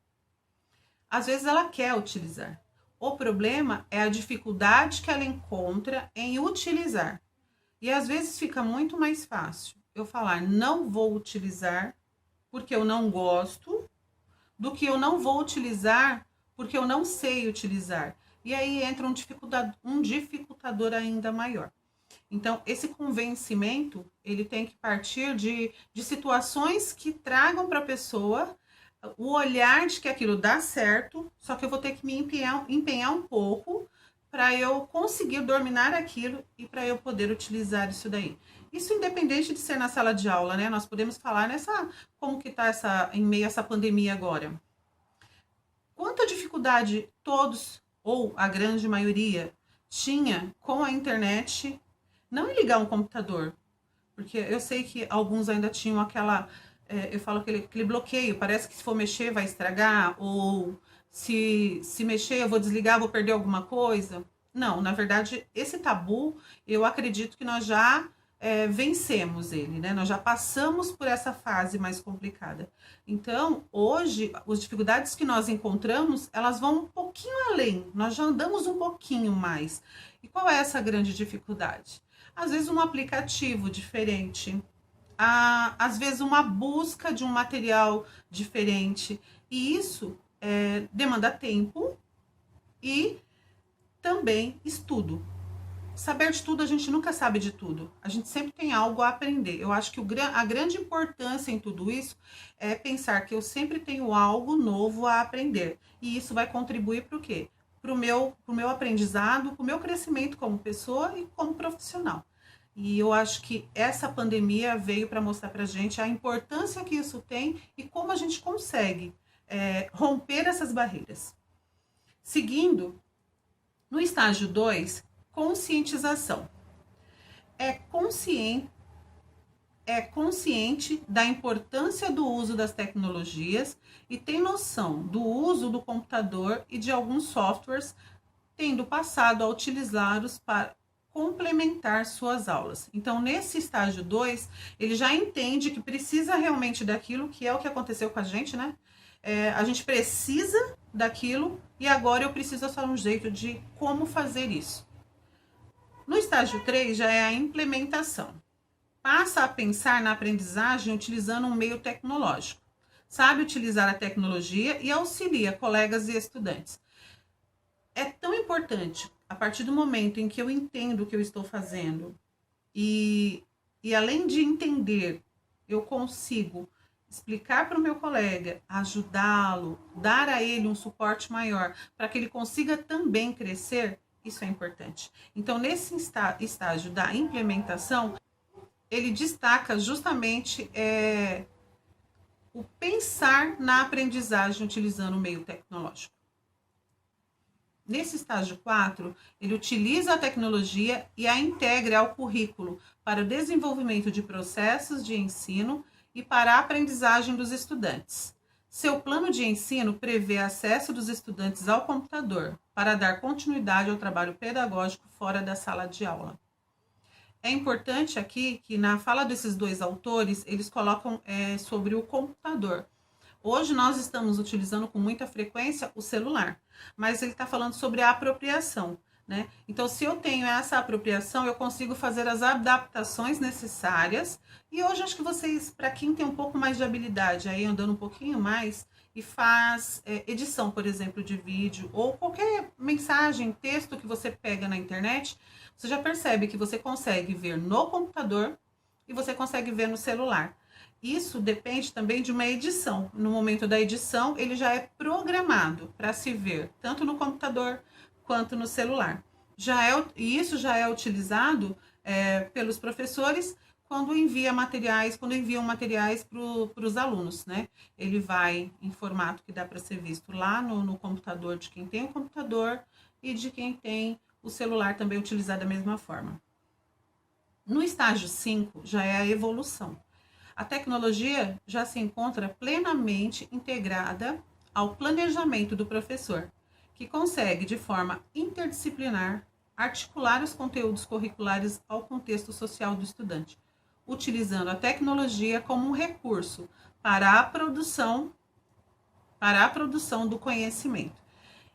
Às vezes ela quer utilizar. O problema é a dificuldade que ela encontra em utilizar. E às vezes fica muito mais fácil eu falar não vou utilizar porque eu não gosto, do que eu não vou utilizar porque eu não sei utilizar. E aí entra um dificultador ainda maior. Então, esse convencimento, ele tem que partir de situações que tragam para a pessoa o olhar de que aquilo dá certo, só que eu vou ter que me empenhar um pouco para eu conseguir dominar aquilo e para eu poder utilizar isso daí. Isso independente de ser na sala de aula, né? Nós podemos falar como que está em meio a essa pandemia agora. Quanta dificuldade todos, ou a grande maioria, tinha com a internet, não em ligar um computador, porque eu sei que alguns ainda tinham eu falo aquele bloqueio, parece que se for mexer vai estragar, ou se mexer eu vou desligar, vou perder alguma coisa. Não, na verdade, esse tabu, eu acredito que nós já vencemos ele, né? Nós já passamos por essa fase mais complicada. Então, hoje, as dificuldades que nós encontramos, elas vão um pouquinho além, nós já andamos um pouquinho mais. E qual é essa grande dificuldade? Às vezes um aplicativo diferente, às vezes uma busca de um material diferente, e isso demanda tempo e também estudo. Saber de tudo, a gente nunca sabe de tudo. A gente sempre tem algo a aprender. Eu acho que a grande importância em tudo isso é pensar que eu sempre tenho algo novo a aprender. E isso vai contribuir para o quê? Para o meu aprendizado, para o meu crescimento como pessoa e como profissional. E eu acho que essa pandemia veio para mostrar para a gente a importância que isso tem e como a gente consegue romper essas barreiras. Seguindo, no estágio 2, conscientização. É consciente da importância do uso das tecnologias e tem noção do uso do computador e de alguns softwares, tendo passado a utilizá-los para complementar suas aulas. Então, nesse estágio 2, ele já entende que precisa realmente daquilo, que é o que aconteceu com a gente, né? A gente precisa daquilo e agora eu preciso achar um jeito de como fazer isso. No estágio 3 já é a implementação. Passa a pensar na aprendizagem utilizando um meio tecnológico. Sabe utilizar a tecnologia e auxilia colegas e estudantes. É tão importante, a partir do momento em que eu entendo o que eu estou fazendo e além de entender, eu consigo explicar para o meu colega, ajudá-lo, dar a ele um suporte maior para que ele consiga também crescer. Isso é importante. Então, nesse estágio da implementação, ele destaca justamente o pensar na aprendizagem utilizando o meio tecnológico. Nesse estágio 4, ele utiliza a tecnologia e a integra ao currículo para o desenvolvimento de processos de ensino e para a aprendizagem dos estudantes. Seu plano de ensino prevê acesso dos estudantes ao computador para dar continuidade ao trabalho pedagógico fora da sala de aula. É importante aqui que na fala desses dois autores, eles colocam sobre o computador. Hoje nós estamos utilizando com muita frequência o celular, mas ele está falando sobre a apropriação, né? Então, se eu tenho essa apropriação, eu consigo fazer as adaptações necessárias. E hoje acho que vocês, para quem tem um pouco mais de habilidade, aí andando um pouquinho mais e faz edição, por exemplo, de vídeo ou qualquer mensagem, texto que você pega na internet, você já percebe que você consegue ver no computador e você consegue ver no celular. Isso depende também de uma edição. No momento da edição, ele já é programado para se ver tanto no computador quanto no celular. Isso já é utilizado pelos professores quando enviam materiais para os alunos, né? Ele vai em formato que dá para ser visto lá no computador de quem tem o computador e de quem tem o celular também utilizado da mesma forma. No estágio 5 já é a evolução. A tecnologia já se encontra plenamente integrada ao planejamento do professor, que consegue, de forma interdisciplinar, articular os conteúdos curriculares ao contexto social do estudante, utilizando a tecnologia como um recurso para a produção do conhecimento.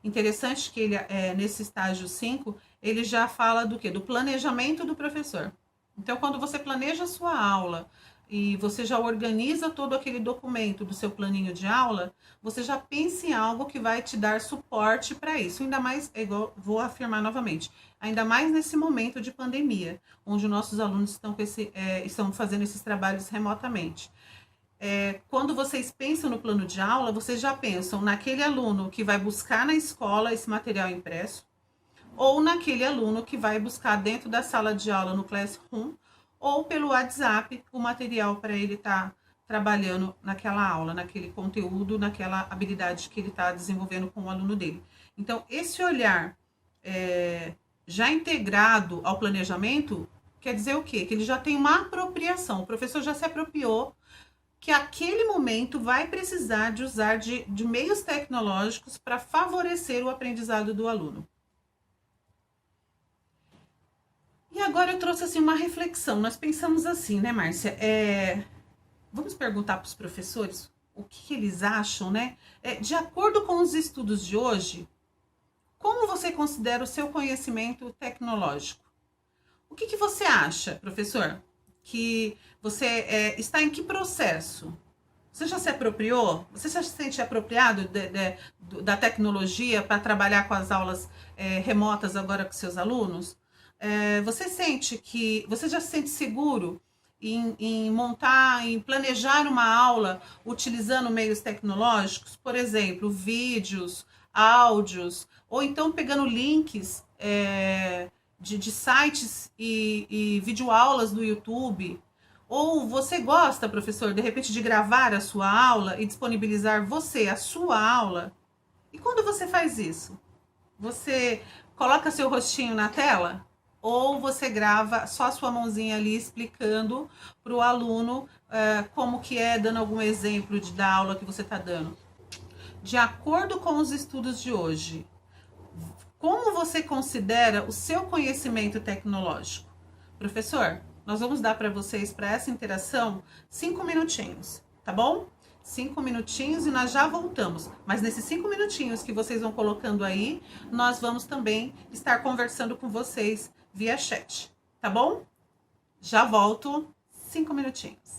Interessante que ele, nesse estágio 5, ele já fala do quê? Do planejamento do professor. Então, quando você planeja a sua aula e você já organiza todo aquele documento do seu planinho de aula, você já pensa em algo que vai te dar suporte para isso. Ainda mais, vou afirmar novamente, ainda mais nesse momento de pandemia, onde nossos alunos estão fazendo esses trabalhos remotamente. Quando vocês pensam no plano de aula, vocês já pensam naquele aluno que vai buscar na escola esse material impresso, ou naquele aluno que vai buscar dentro da sala de aula no Classroom, ou pelo WhatsApp o material para ele estar trabalhando naquela aula, naquele conteúdo, naquela habilidade que ele está desenvolvendo com o aluno dele. Então, esse olhar já integrado ao planejamento quer dizer o quê? Que ele já tem uma apropriação, o professor já se apropriou que aquele momento vai precisar de usar de meios tecnológicos para favorecer o aprendizado do aluno. E agora eu trouxe assim uma reflexão. Nós pensamos assim, né, Márcia? Vamos perguntar para os professores o que eles acham, né? De acordo com os estudos de hoje, como você considera o seu conhecimento tecnológico? O que você acha, professor? Que você está em que processo? Você já se apropriou? Você já se sente apropriado da tecnologia para trabalhar com as aulas remotas agora com seus alunos? Você já se sente seguro em montar, em planejar uma aula utilizando meios tecnológicos? Por exemplo, vídeos, áudios, ou então pegando links de sites e videoaulas do YouTube. Ou você gosta, professor, de repente de gravar a sua aula e disponibilizar a sua aula? E quando você faz isso? Você coloca seu rostinho na tela? Ou você grava só a sua mãozinha ali explicando para o aluno como que dando algum exemplo da aula que você está dando? De acordo com os estudos de hoje, como você considera o seu conhecimento tecnológico? Professor, nós vamos dar para vocês, para essa interação, 5 minutinhos, tá bom? 5 minutinhos e nós já voltamos. Mas nesses 5 minutinhos que vocês vão colocando aí, nós vamos também estar conversando com vocês via chat, tá bom? Já volto, 5 minutinhos.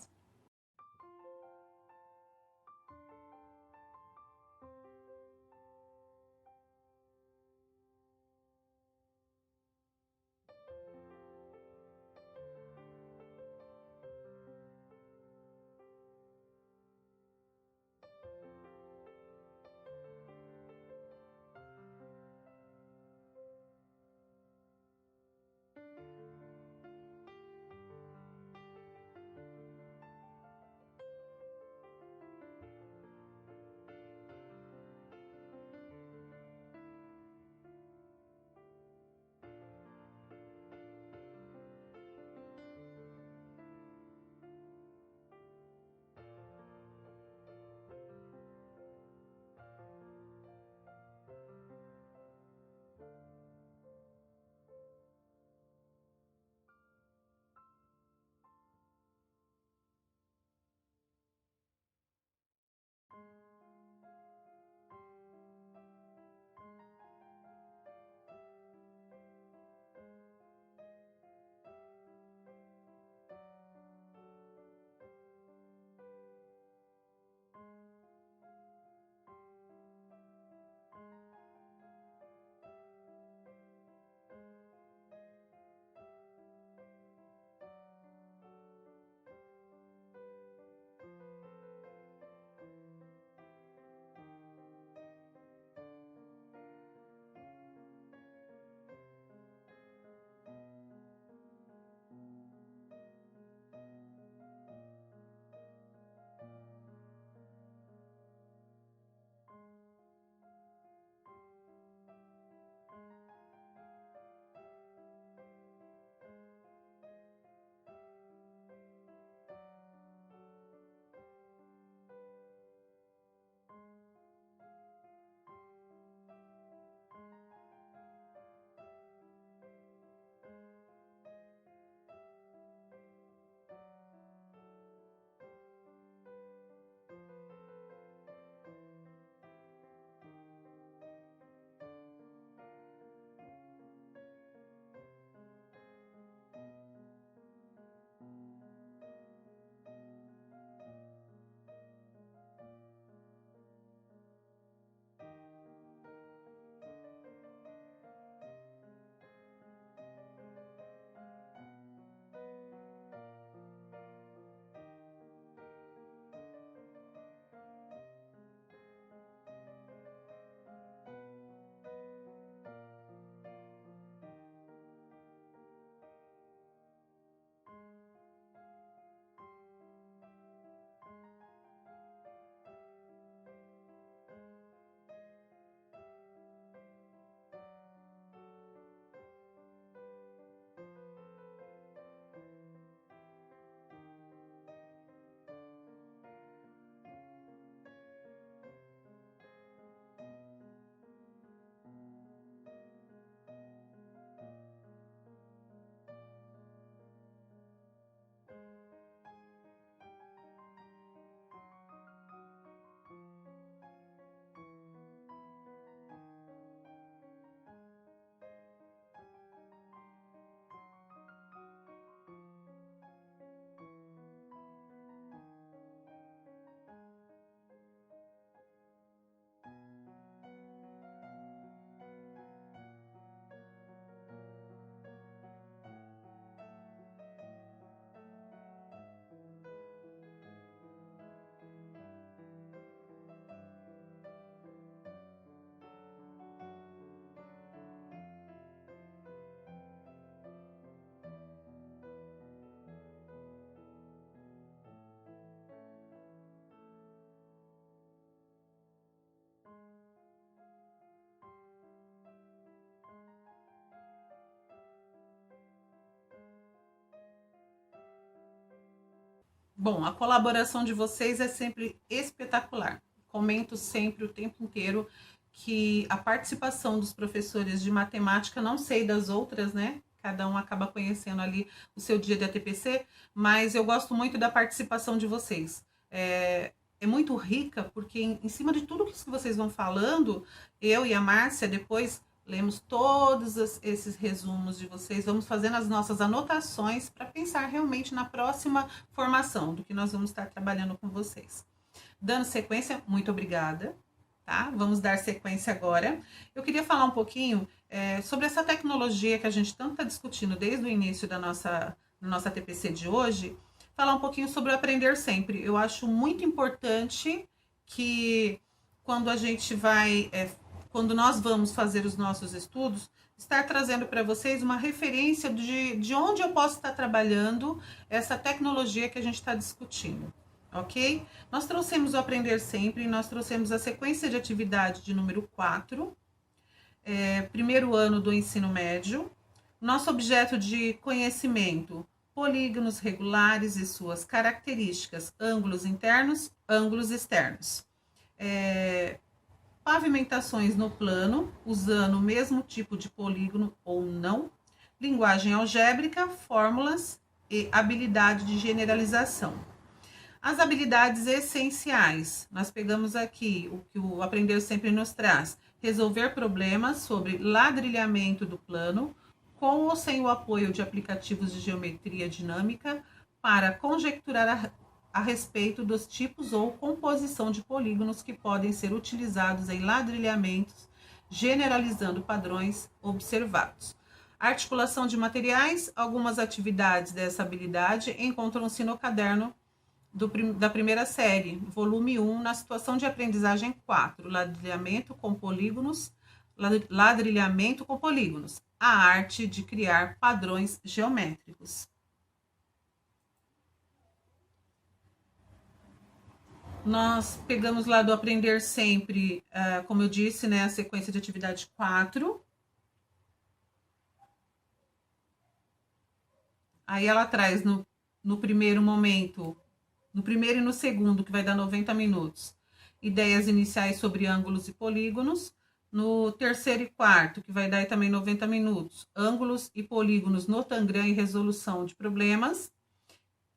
Bom, a colaboração de vocês é sempre espetacular. Comento sempre o tempo inteiro que a participação dos professores de matemática, não sei das outras, né? Cada um acaba conhecendo ali o seu dia de ATPC, mas eu gosto muito da participação de vocês. É muito rica, porque em cima de tudo que vocês vão falando, eu e a Márcia depois lemos todos esses resumos de vocês, vamos fazendo as nossas anotações para pensar realmente na próxima formação, do que nós vamos estar trabalhando com vocês. Dando sequência, muito obrigada. Tá? Vamos dar sequência agora. Eu queria falar um pouquinho sobre essa tecnologia que a gente tanto está discutindo desde o início da nossa TPC de hoje, falar um pouquinho sobre o aprender sempre. Eu acho muito importante que quando a gente vai, quando nós vamos fazer os nossos estudos, estar trazendo para vocês uma referência de onde eu posso estar trabalhando essa tecnologia que a gente está discutindo. Ok? Nós trouxemos o Aprender Sempre, nós trouxemos a sequência de atividade de número 4, primeiro ano do ensino médio. Nosso objeto de conhecimento, polígonos regulares e suas características, ângulos internos, ângulos externos. Pavimentações no plano, usando o mesmo tipo de polígono ou não. Linguagem algébrica, fórmulas e habilidade de generalização. As habilidades essenciais, nós pegamos aqui o que o Aprender Sempre nos traz. Resolver problemas sobre ladrilhamento do plano, com ou sem o apoio de aplicativos de geometria dinâmica, para conjecturar a respeito dos tipos ou composição de polígonos que podem ser utilizados em ladrilhamentos, generalizando padrões observados. Articulação de materiais, algumas atividades dessa habilidade encontram-se no caderno da primeira série, volume 1, na situação de aprendizagem 4, ladrilhamento com polígonos, a arte de criar padrões geométricos. Nós pegamos lá do Aprender Sempre, como eu disse, né, a sequência de atividade 4. Aí ela traz no primeiro momento, no primeiro e no segundo, que vai dar 90 minutos, ideias iniciais sobre ângulos e polígonos. No terceiro e quarto, que vai dar também 90 minutos, ângulos e polígonos no Tangram e resolução de problemas.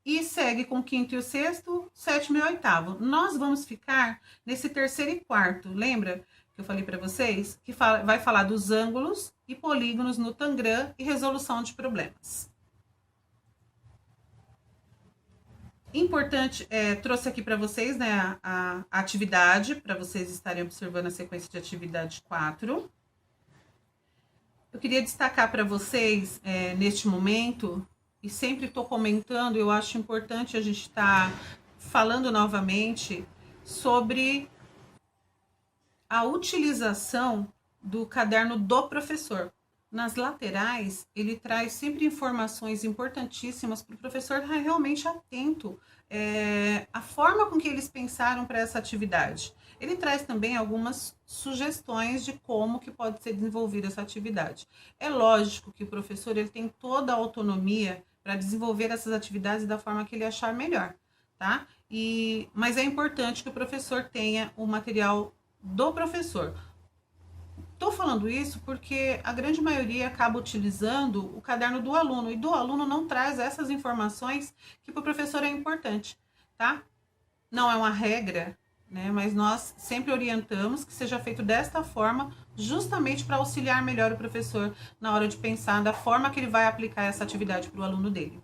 E segue com o quinto e o sexto, sétimo e oitavo. Nós vamos ficar nesse terceiro e quarto, lembra que eu falei para vocês? Que vai falar dos ângulos e polígonos no Tangram e resolução de problemas. Importante, trouxe aqui para vocês, né, a atividade, para vocês estarem observando a sequência de atividade 4. Eu queria destacar para vocês, neste momento, e sempre estou comentando, eu acho importante a gente estar falando novamente sobre a utilização do caderno do professor. Nas laterais, ele traz sempre informações importantíssimas para o professor estar realmente atento à forma com que eles pensaram para essa atividade. Ele traz também algumas sugestões de como que pode ser desenvolvida essa atividade. É lógico que o professor ele tem toda a autonomia para desenvolver essas atividades da forma que ele achar melhor, tá? Mas é importante que o professor tenha o material do professor. Estou falando isso porque a grande maioria acaba utilizando o caderno do aluno e do aluno não traz essas informações que para o professor é importante, tá? Não é uma regra, né? Mas nós sempre orientamos que seja feito desta forma, justamente para auxiliar melhor o professor na hora de pensar da forma que ele vai aplicar essa atividade para o aluno dele.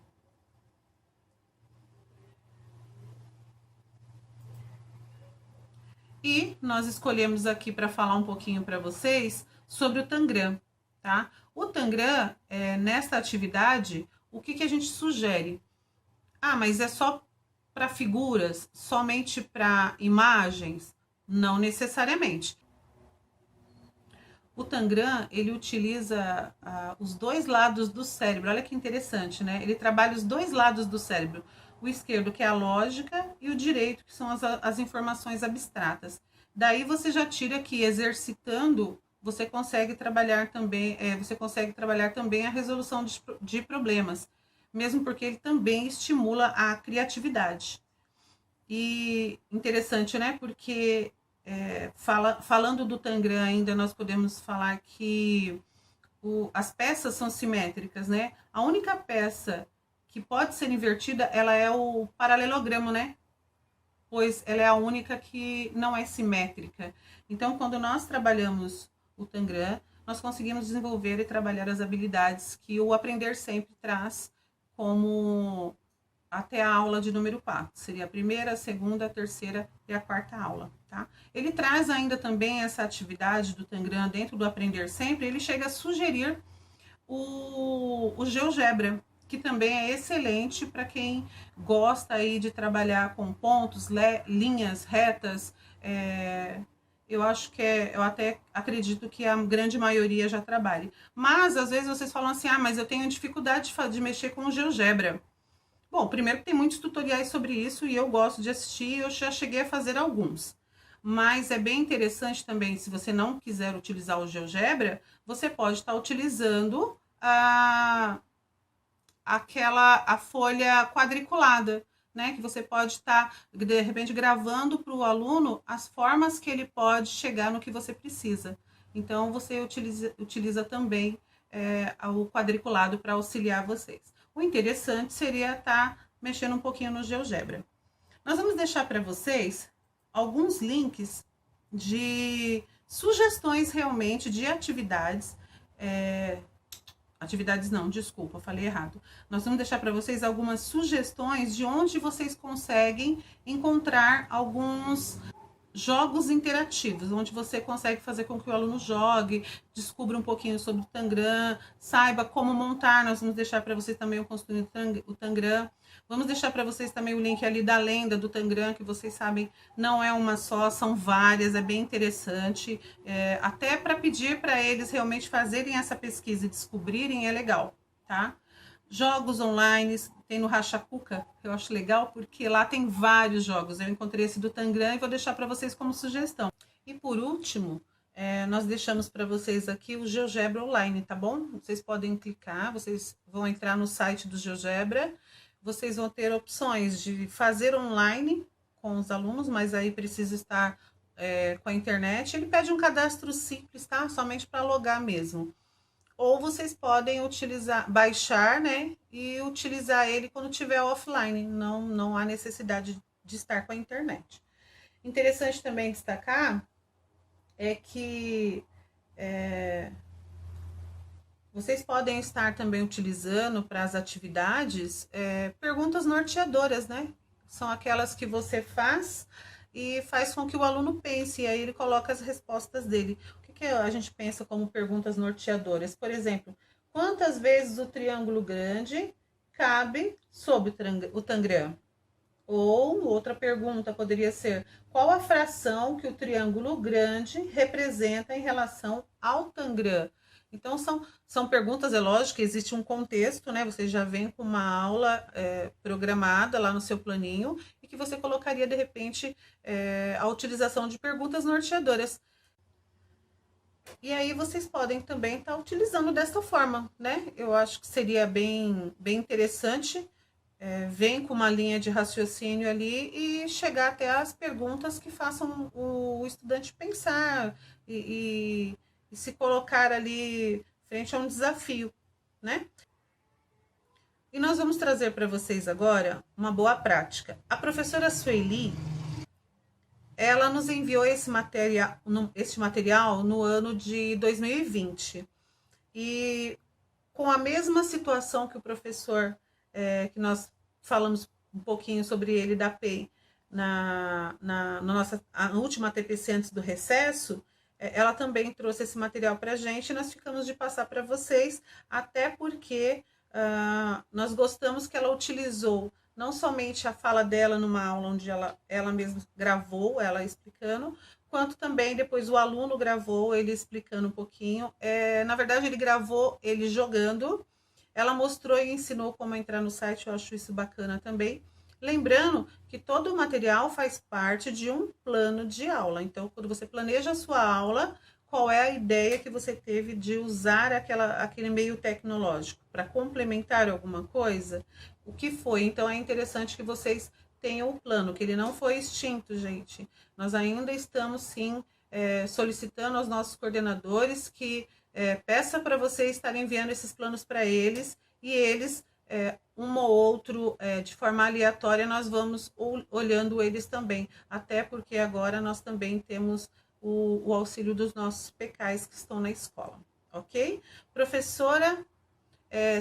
E nós escolhemos aqui para falar um pouquinho para vocês sobre o Tangram, tá? O Tangram, nesta atividade, o que a gente sugere? Ah, mas é só para figuras, somente para imagens? Não necessariamente. O Tangram, ele utiliza os dois lados do cérebro. Olha que interessante, né? Ele trabalha os dois lados do cérebro. O esquerdo, que é a lógica, e o direito, que são as informações abstratas. Daí você já tira que, exercitando, você consegue trabalhar também a resolução de problemas. mesmo porque ele também estimula a criatividade. E interessante, né? Porque falando do Tangram ainda, nós podemos falar que as peças são simétricas, né? A única peça que pode ser invertida, ela é o paralelogramo, né? Pois ela é a única que não é simétrica. Então, quando nós trabalhamos o Tangram, nós conseguimos desenvolver e trabalhar as habilidades que o Aprender Sempre traz, como até a aula de número 4. Seria a primeira, a segunda, a terceira e a quarta aula, tá? Ele traz ainda também essa atividade do Tangram dentro do Aprender Sempre, ele chega a sugerir o GeoGebra, que também é excelente para quem gosta aí de trabalhar com pontos, linhas, retas. Eu acho que eu até acredito que a grande maioria já trabalhe. Mas às vezes vocês falam assim, mas eu tenho dificuldade de mexer com o GeoGebra. Bom, primeiro que tem muitos tutoriais sobre isso e eu gosto de assistir, eu já cheguei a fazer alguns. Mas é bem interessante também, se você não quiser utilizar o GeoGebra, você pode estar utilizando a folha quadriculada, né? Que você pode estar, de repente, gravando para o aluno as formas que ele pode chegar no que você precisa. Então, você utiliza também o quadriculado para auxiliar vocês. O interessante seria estar mexendo um pouquinho no GeoGebra. Nós vamos deixar para vocês alguns links de sugestões realmente de atividades. Atividades não, desculpa, falei errado. Nós vamos deixar para vocês algumas sugestões de onde vocês conseguem encontrar alguns jogos interativos, onde você consegue fazer com que o aluno jogue, descubra um pouquinho sobre o Tangram, saiba como montar. Nós vamos deixar para vocês também o construir o Tangram. Vamos deixar para vocês também o link ali da lenda do Tangram, que vocês sabem, não é uma só, são várias, é bem interessante. Até para pedir para eles realmente fazerem essa pesquisa e descobrirem é legal, tá? Jogos online, tem no Rachacuca, que eu acho legal, porque lá tem vários jogos. Eu encontrei esse do Tangram e vou deixar para vocês como sugestão. E por último, nós deixamos para vocês aqui o GeoGebra Online, tá bom? Vocês podem clicar, vocês vão entrar no site do GeoGebra, vocês vão ter opções de fazer online com os alunos, mas aí precisa estar com a internet. Ele pede um cadastro simples, tá? Somente para logar mesmo. Ou vocês podem baixar, né, e utilizar ele quando tiver offline, não há necessidade de estar com a internet. Interessante também destacar é que vocês podem estar também utilizando para as atividades perguntas norteadoras, né? São aquelas que você faz e faz com que o aluno pense, e aí ele coloca as respostas dele. Que a gente pensa como perguntas norteadoras? Por exemplo, quantas vezes o triângulo grande cabe sob o Tangram? Ou outra pergunta poderia ser, qual a fração que o triângulo grande representa em relação ao Tangram? Então, são perguntas, é lógico que existe um contexto, né? Você já vem com uma aula programada lá no seu planinho e que você colocaria, de repente, a utilização de perguntas norteadoras. E aí vocês podem também estar utilizando desta forma, né? Eu acho que seria bem interessante, vem com uma linha de raciocínio ali e chegar até as perguntas que façam o estudante pensar e se colocar ali frente a um desafio, né? E nós vamos trazer para vocês agora uma boa prática. A professora Sueli, ela nos enviou este material no ano de 2020. E com a mesma situação que o professor, que nós falamos um pouquinho sobre ele da PEI, na nossa última TPC antes do recesso, ela também trouxe esse material para a gente e nós ficamos de passar para vocês, até porque nós gostamos que ela utilizou não somente a fala dela numa aula onde ela mesma gravou, ela explicando, quanto também depois o aluno gravou ele explicando um pouquinho. Na verdade, ele gravou ele jogando, ela mostrou e ensinou como entrar no site, eu acho isso bacana também. Lembrando que todo o material faz parte de um plano de aula. Então, quando você planeja a sua aula, qual é a ideia que você teve de usar aquele meio tecnológico para complementar alguma coisa? O que foi? Então é interessante que vocês tenham o plano, que ele não foi extinto, gente. Nós ainda estamos sim solicitando aos nossos coordenadores que peça para vocês estarem enviando esses planos para eles, e eles, um ou outro, de forma aleatória, nós vamos olhando eles também, até porque agora nós também temos o auxílio dos nossos PKs que estão na escola, ok? Professora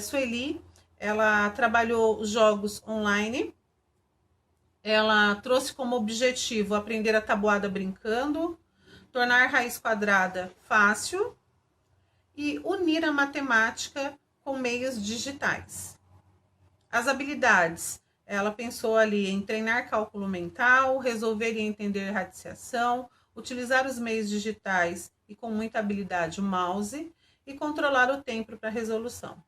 Sueli, ela trabalhou os jogos online, ela trouxe como objetivo aprender a tabuada brincando, tornar raiz quadrada fácil e unir a matemática com meios digitais. As habilidades, ela pensou ali em treinar cálculo mental, resolver e entender radiciação, utilizar os meios digitais e com muita habilidade o mouse e controlar o tempo para resolução.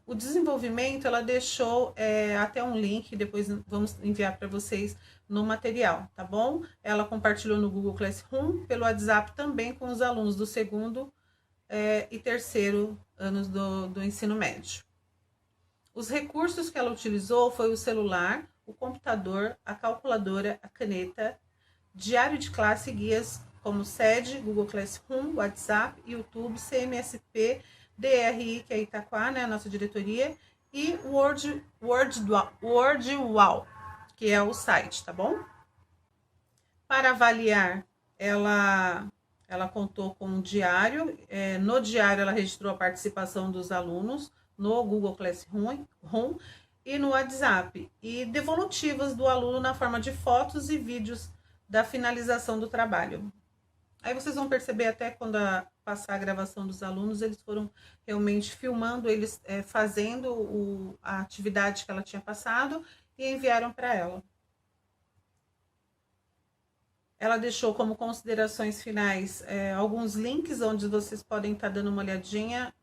O desenvolvimento, ela deixou até um link, depois vamos enviar para vocês no material, tá bom? Ela compartilhou no Google Classroom, pelo WhatsApp também com os alunos do segundo e terceiro anos do ensino médio. Os recursos que ela utilizou foi o celular, o computador, a calculadora, a caneta, diário de classe e guias como SED, Google Classroom, WhatsApp, YouTube, CMSP, DRI, que é Itaquá, né, a nossa diretoria, e WordWall, que é o site, tá bom? Para avaliar, ela contou com um diário, no diário ela registrou a participação dos alunos no Google Classroom e no WhatsApp, e devolutivas do aluno na forma de fotos e vídeos da finalização do trabalho. Aí vocês vão perceber até quando passar a gravação dos alunos, eles foram realmente filmando, eles fazendo a atividade que ela tinha passado e enviaram para ela. Ela deixou como considerações finais alguns links onde vocês podem estar dando uma olhadinha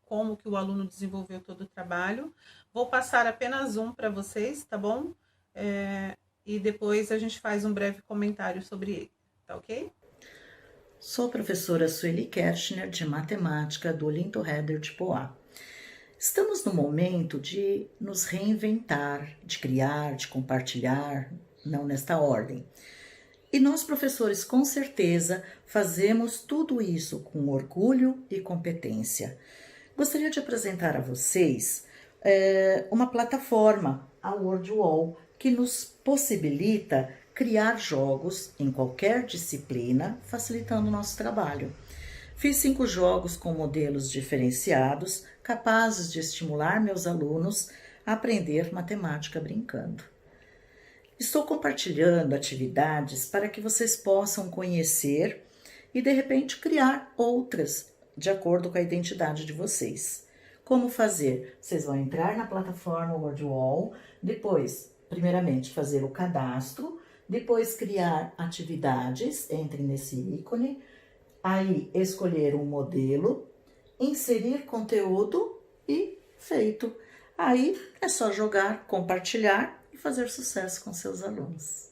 como que o aluno desenvolveu todo o trabalho. Vou passar apenas um para vocês, tá bom? E depois a gente faz um breve comentário sobre ele, tá ok? Sou a professora Sueli Kershner, de Matemática, do Olinto Heder de Poá. Estamos no momento de nos reinventar, de criar, de compartilhar, não nesta ordem. E nós, professores, com certeza, fazemos tudo isso com orgulho e competência. Gostaria de apresentar a vocês uma plataforma, a WordWall, que nos possibilita criar jogos em qualquer disciplina, facilitando o nosso trabalho. Fiz 5 jogos com modelos diferenciados, capazes de estimular meus alunos a aprender matemática brincando. Estou compartilhando atividades para que vocês possam conhecer e, de repente, criar outras de acordo com a identidade de vocês. Como fazer? Vocês vão entrar na plataforma WordWall, depois, primeiramente, fazer o cadastro, depois criar atividades, entrem nesse ícone, aí escolher um modelo, inserir conteúdo e feito. Aí é só jogar, compartilhar e fazer sucesso com seus alunos.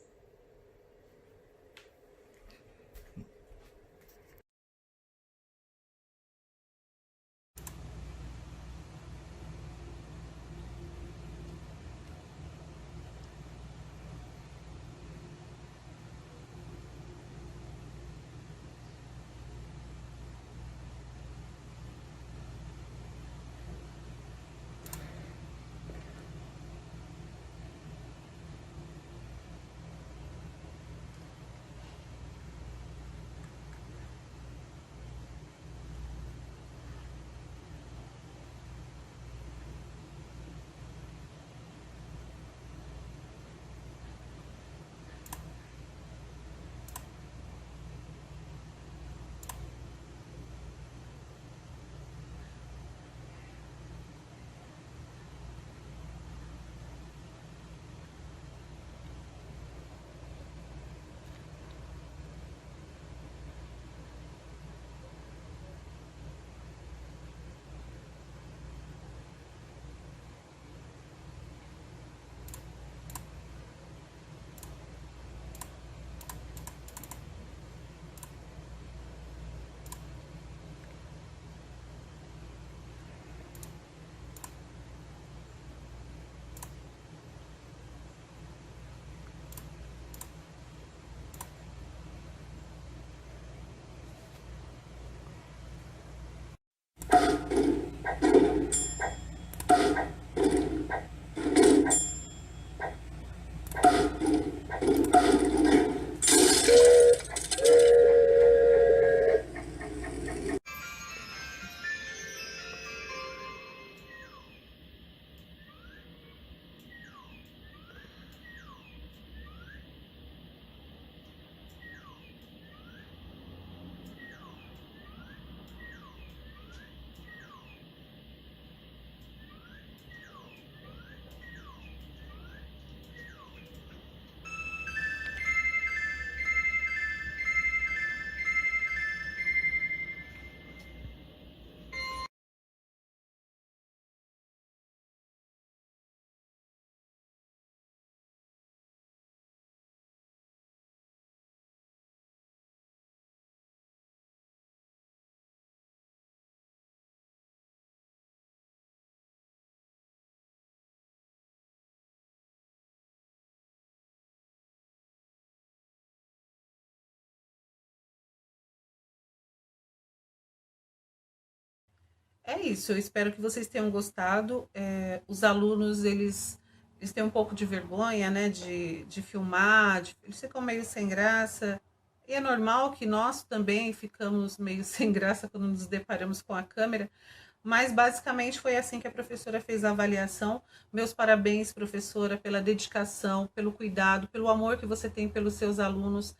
É isso, eu espero que vocês tenham gostado. Os alunos, eles têm um pouco de vergonha, né, de filmar, eles ficam meio sem graça. E é normal que nós também ficamos meio sem graça quando nos deparamos com a câmera, mas basicamente foi assim que a professora fez a avaliação. Meus parabéns, professora, pela dedicação, pelo cuidado, pelo amor que você tem pelos seus alunos.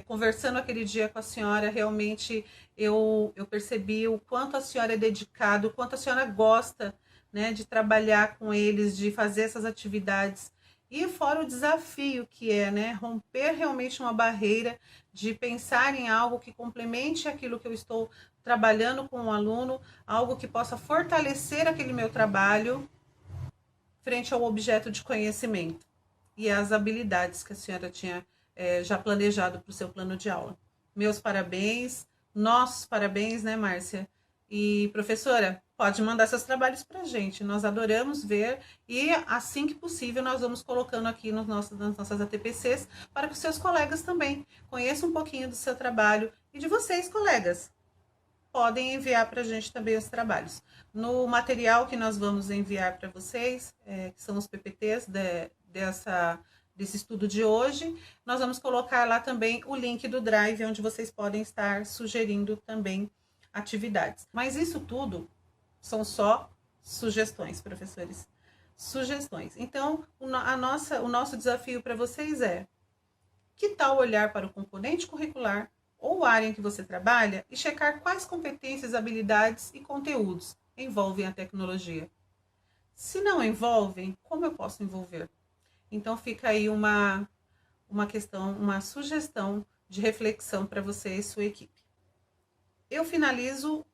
Conversando aquele dia com a senhora, realmente eu percebi o quanto a senhora é dedicada, o quanto a senhora gosta, né, de trabalhar com eles, de fazer essas atividades. E fora o desafio que é, né, romper realmente uma barreira, de pensar em algo que complemente aquilo que eu estou trabalhando com o aluno, algo que possa fortalecer aquele meu trabalho frente ao objeto de conhecimento e as habilidades que a senhora tinha já planejado para o seu plano de aula. Meus parabéns, nossos parabéns, né, Márcia? E, professora, pode mandar seus trabalhos para a gente, nós adoramos ver, e assim que possível nós vamos colocando aqui nas nossas ATPCs, para que os seus colegas também conheçam um pouquinho do seu trabalho e de vocês, colegas. Podem enviar para a gente também os trabalhos. No material que nós vamos enviar para vocês, que são os PPTs desse estudo de hoje, nós vamos colocar lá também o link do Drive, onde vocês podem estar sugerindo também atividades. Mas isso tudo são só sugestões, professores. Sugestões. Então, o nosso desafio para vocês é: que tal olhar para o componente curricular ou área em que você trabalha e checar quais competências, habilidades e conteúdos envolvem a tecnologia? Se não envolvem, como eu posso envolver? Então fica aí uma questão, uma sugestão de reflexão para você e sua equipe. Eu finalizo,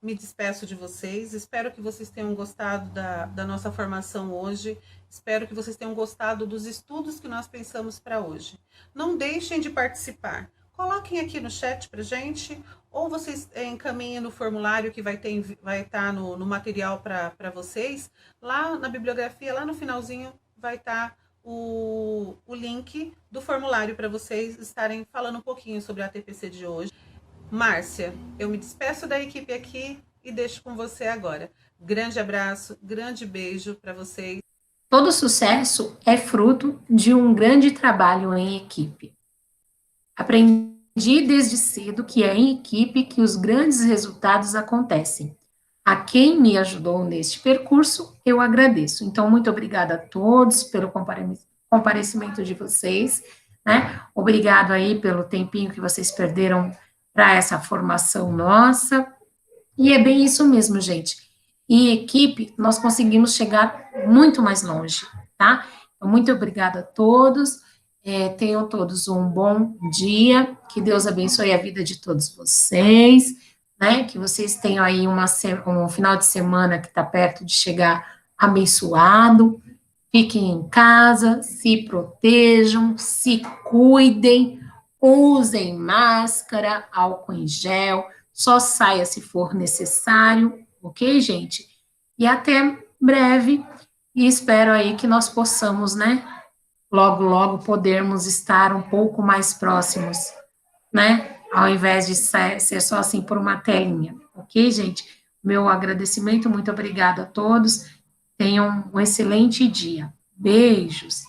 me despeço de vocês, espero que vocês tenham gostado da nossa formação hoje, espero que vocês tenham gostado dos estudos que nós pensamos para hoje. Não deixem de participar. Coloquem aqui no chat para gente, ou vocês encaminhem no formulário que vai estar no material para vocês. Lá na bibliografia, lá no finalzinho, vai estar o link do formulário para vocês estarem falando um pouquinho sobre a ATPC de hoje. Márcia, eu me despeço da equipe aqui e deixo com você agora. Grande abraço, grande beijo para vocês. Todo sucesso é fruto de um grande trabalho em equipe. Aprendi desde cedo que é em equipe que os grandes resultados acontecem. A quem me ajudou neste percurso, eu agradeço. Então, muito obrigada a todos pelo comparecimento de vocês, né? Obrigado aí pelo tempinho que vocês perderam para essa formação nossa. E é bem isso mesmo, gente. Em equipe, nós conseguimos chegar muito mais longe, tá? Então, muito obrigada a todos. Tenham todos um bom dia, que Deus abençoe a vida de todos vocês, né? Que vocês tenham aí um final de semana que está perto de chegar abençoado. Fiquem em casa, se protejam, se cuidem, usem máscara, álcool em gel, só saia se for necessário, ok, gente? E até breve, e espero aí que nós possamos, né? Logo, logo podermos estar um pouco mais próximos, né? Ao invés de ser só assim por uma telinha, ok, gente? Meu agradecimento, muito obrigada a todos. Tenham um excelente dia. Beijos.